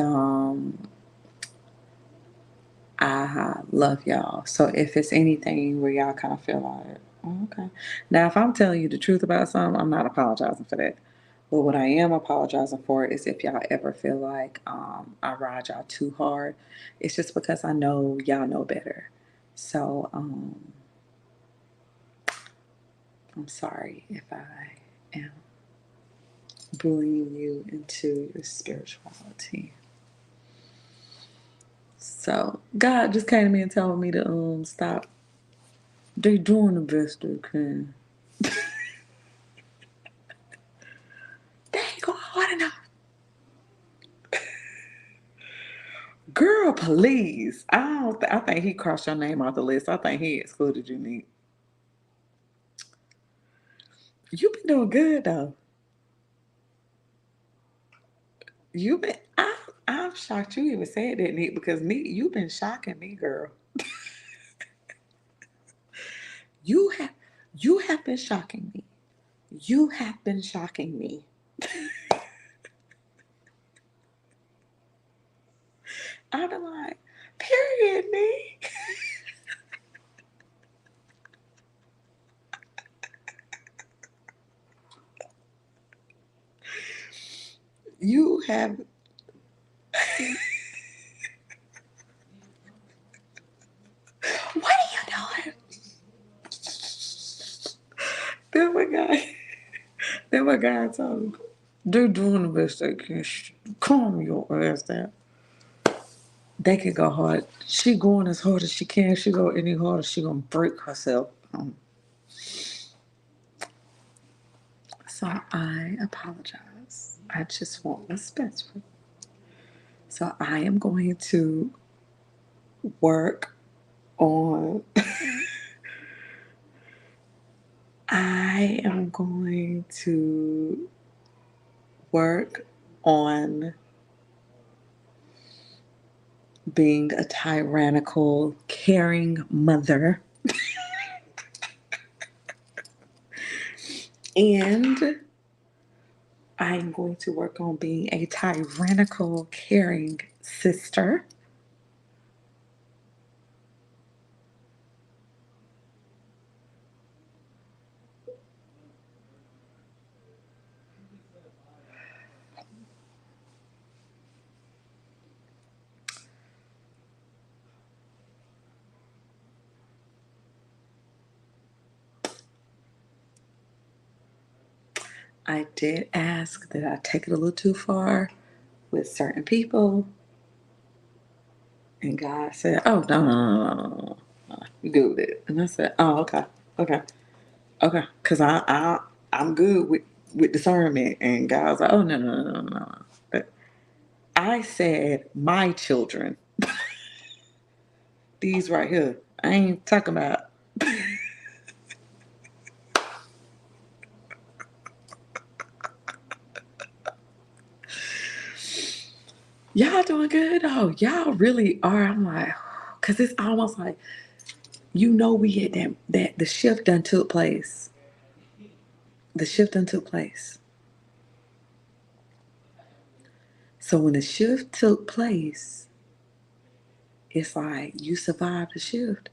I love y'all. So if it's anything where y'all kind of feel like, oh, okay. Now, if I'm telling you the truth about something, I'm not apologizing for that. But what I am apologizing for is if y'all ever feel like I ride y'all too hard. It's just because I know y'all know better. So I'm sorry if I am bullying you into your spirituality. So God just came to me and told me to stop. They doing the best they can. They ain't going hard enough. Girl, please. I think he crossed your name off the list. I think he excluded you, Neat. You been doing good though. You been I'm shocked you even said that, Neat, because Neat, you've been shocking me, girl. You have you have been shocking me. You have been shocking me. I've been like, period, Neat. You have what are you doing? Then my guy told me, they're doing the best they can. Calm your ass down. They can go hard. She going as hard as she can. She go any harder, she gonna break herself. So I apologize. I just want what's best for you. So I am going to work on. I am going to work on being a tyrannical, caring mother. And I'm going to work on being a tyrannical, caring sister. I did ask that I take it a little too far with certain people. And God said, oh, no. You good with it. And I said, oh, okay. Because I'm good with discernment. And God was like, oh, no. But I said, my children, these right here, I ain't talking about. Y'all doing good? Oh, y'all really are. I'm like, because it's almost like, we had that the shift done took place. The shift done took place. So when the shift took place, it's like you survived the shift.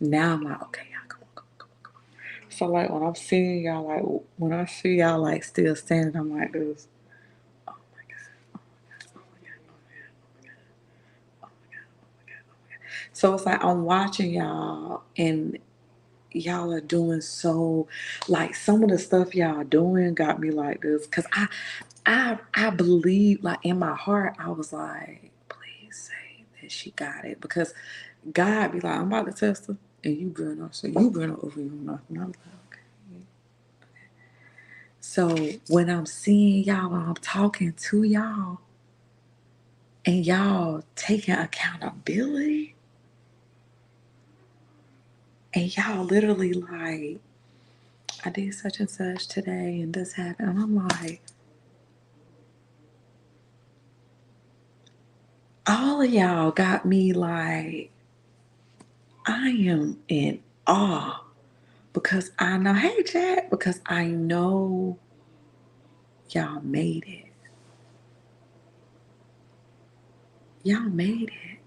Now I'm like, okay, y'all, come on, come on, come on, come on. So like when I'm seeing y'all, like when I see y'all like still standing, I'm like this. Oh my god, oh my god, oh my god, oh my god, oh my god, oh my god, oh my god, oh my god. So it's like I'm watching y'all and y'all are doing so like some of the stuff y'all doing got me like this because I believe like in my heart I was like please say that she got it because God be like I'm about to test her and you gonna say you gonna over your mouth and I'm like okay. So when I'm seeing y'all when I'm talking to y'all and y'all taking accountability and y'all literally like I did such and such today and this happened and I'm like all of y'all got me like, I am in awe because I know, hey, Jack, because I know y'all made it. Y'all made it.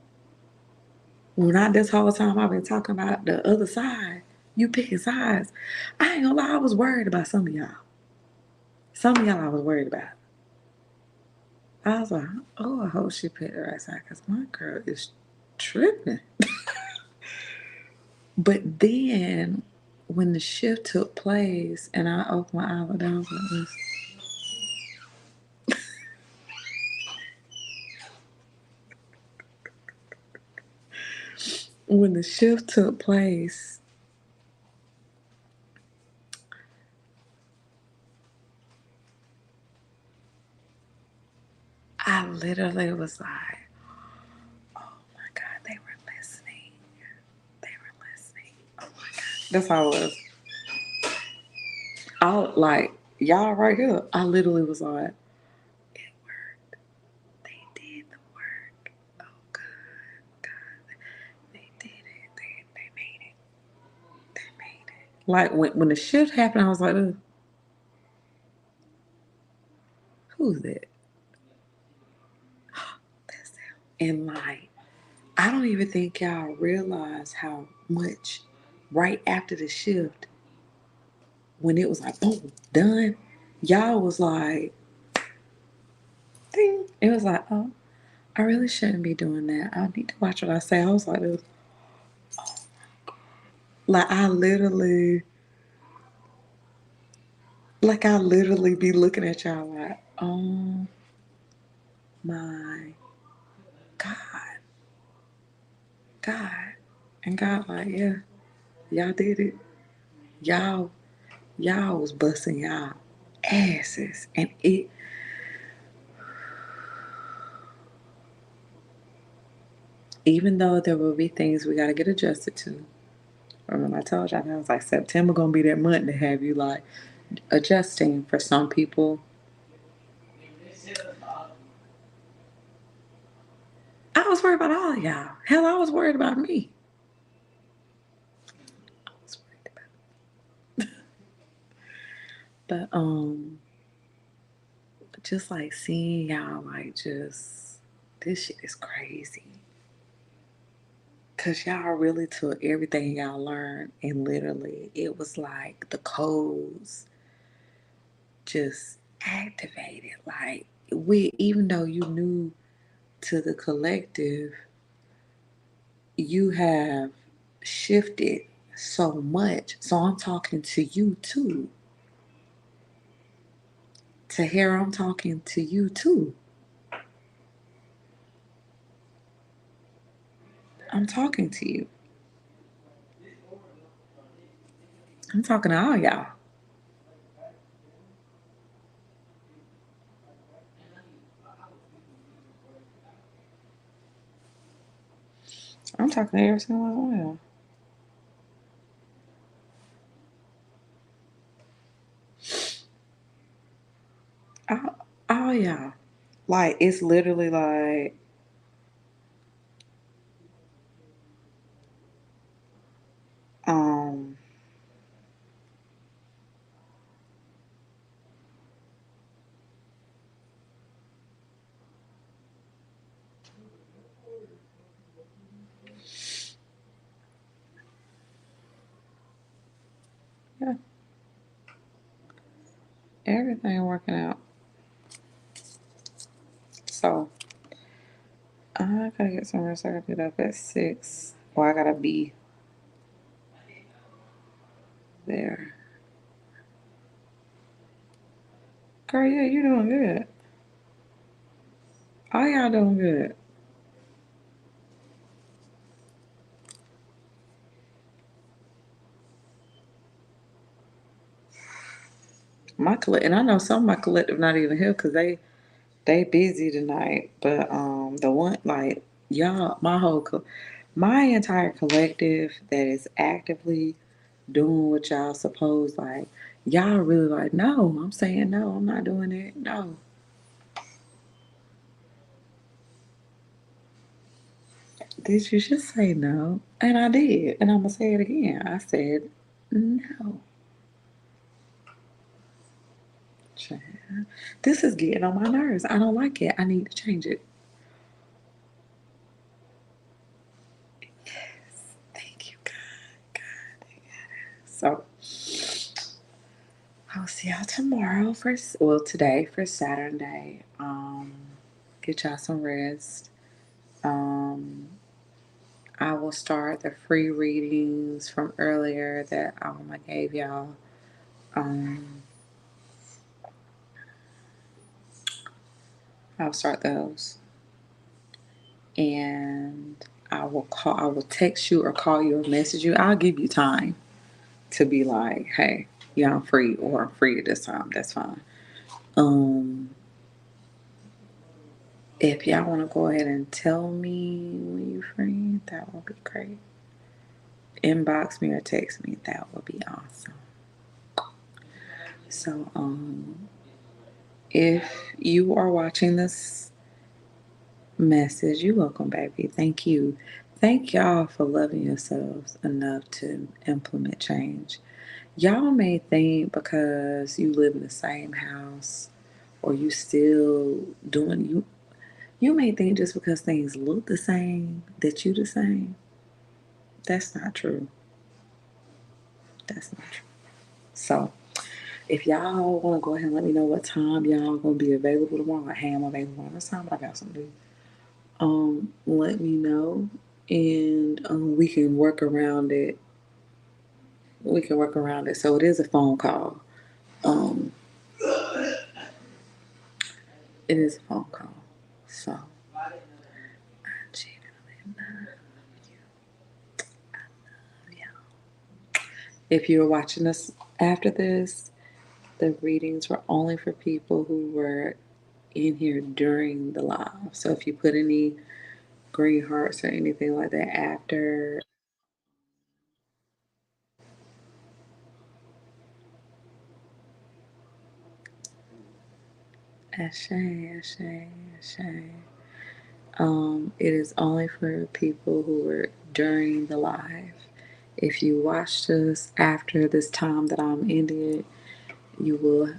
When I, this whole time I've been talking about the other side, you picking sides. I ain't gonna lie, I was worried about some of y'all. Some of y'all I was worried about. I was like, oh, I hope she picked the right side because my girl is tripping. But then when the shift took place and I opened my eyes, I was like this. When the shift took place, I literally was like, oh my God, they were listening. They were listening. Oh my God. That's how it was. I like, y'all right here. I literally was like, it worked. They did the work. Oh God, God. They did it. They made it. They made it. Like when the shift happened, I was like, ugh, who's that? That's them. And like, I don't even think y'all realize how much right after the shift, when it was like, boom, done, y'all was like, ding. It was like, oh, I really shouldn't be doing that. I need to watch what I say. I was like, this. Like I literally be looking at y'all like, oh my God, God. And God like, yeah, y'all did it. Y'all, y'all was busting y'all asses. And it, even though there will be things we got to get adjusted to. Remember, I told y'all that I was like September gonna be that month to have you like adjusting for some people. I was worried about all of y'all. Hell, I was worried about me. I was worried about, but just like seeing y'all like just this shit is crazy. Cause y'all really took everything y'all learned and literally it was like the codes just activated. Like we, even though you knew to the collective, you have shifted so much. So I'm talking to you too. To hear I'm talking to you too. I'm talking to you. I'm talking to all y'all. I'm talking to every single one of y'all. All y'all. Like it's literally like um everything working out. So I gotta get some rest. I gotta get up at 6. Well, I gotta be there. Girl, yeah, you doing good. All y'all doing good. And I know some of my collective not even here because they busy tonight. But the one like y'all, my entire collective that is actively doing what y'all suppose like. Y'all really like, no, I'm saying no, I'm not doing it. No. Did you just say no? And I did. And I'm going to say it again. I said no. Child. This is getting on my nerves. I don't like it. I need to change it. Yes. Thank you, God. So, I'll see y'all tomorrow today for Saturday. Get y'all some rest. I will start the free readings from earlier that I gave y'all. I'll start those. And I will text you or call you or message you. I'll give you time to be like, hey, yeah, I'm free or I'm free at this time. That's fine. If y'all want to go ahead and tell me when you're free, that would be great. Inbox me or text me. That would be awesome. So, if you are watching this message, you're welcome, baby. Thank you. Thank y'all for loving yourselves enough to implement change. Y'all may think because you live in the same house or you still doing you may think just because things look the same that you the same. That's not true. That's not true. So if y'all want to go ahead and let me know what time y'all gonna be available tomorrow, like, hey, I'm available on this time, but I got something to do. Let me know and we can work around it. We can work around it. So it is a phone call. Um, it is a phone call. So I genuinely love you. If you're watching us after this, the readings were only for people who were in here during the live. So if you put any green hearts or anything like that after, Ashe, Ashe, Ashe. It is only for people who were during the live. If you watched us after this time that I'm ending it,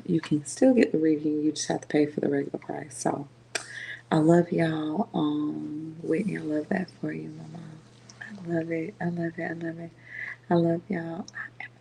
you can still get the reading. You just have to pay for the regular price. So I love y'all. Whitney, I love that for you, Mama. I love it. I love it. I love it. I love y'all. I am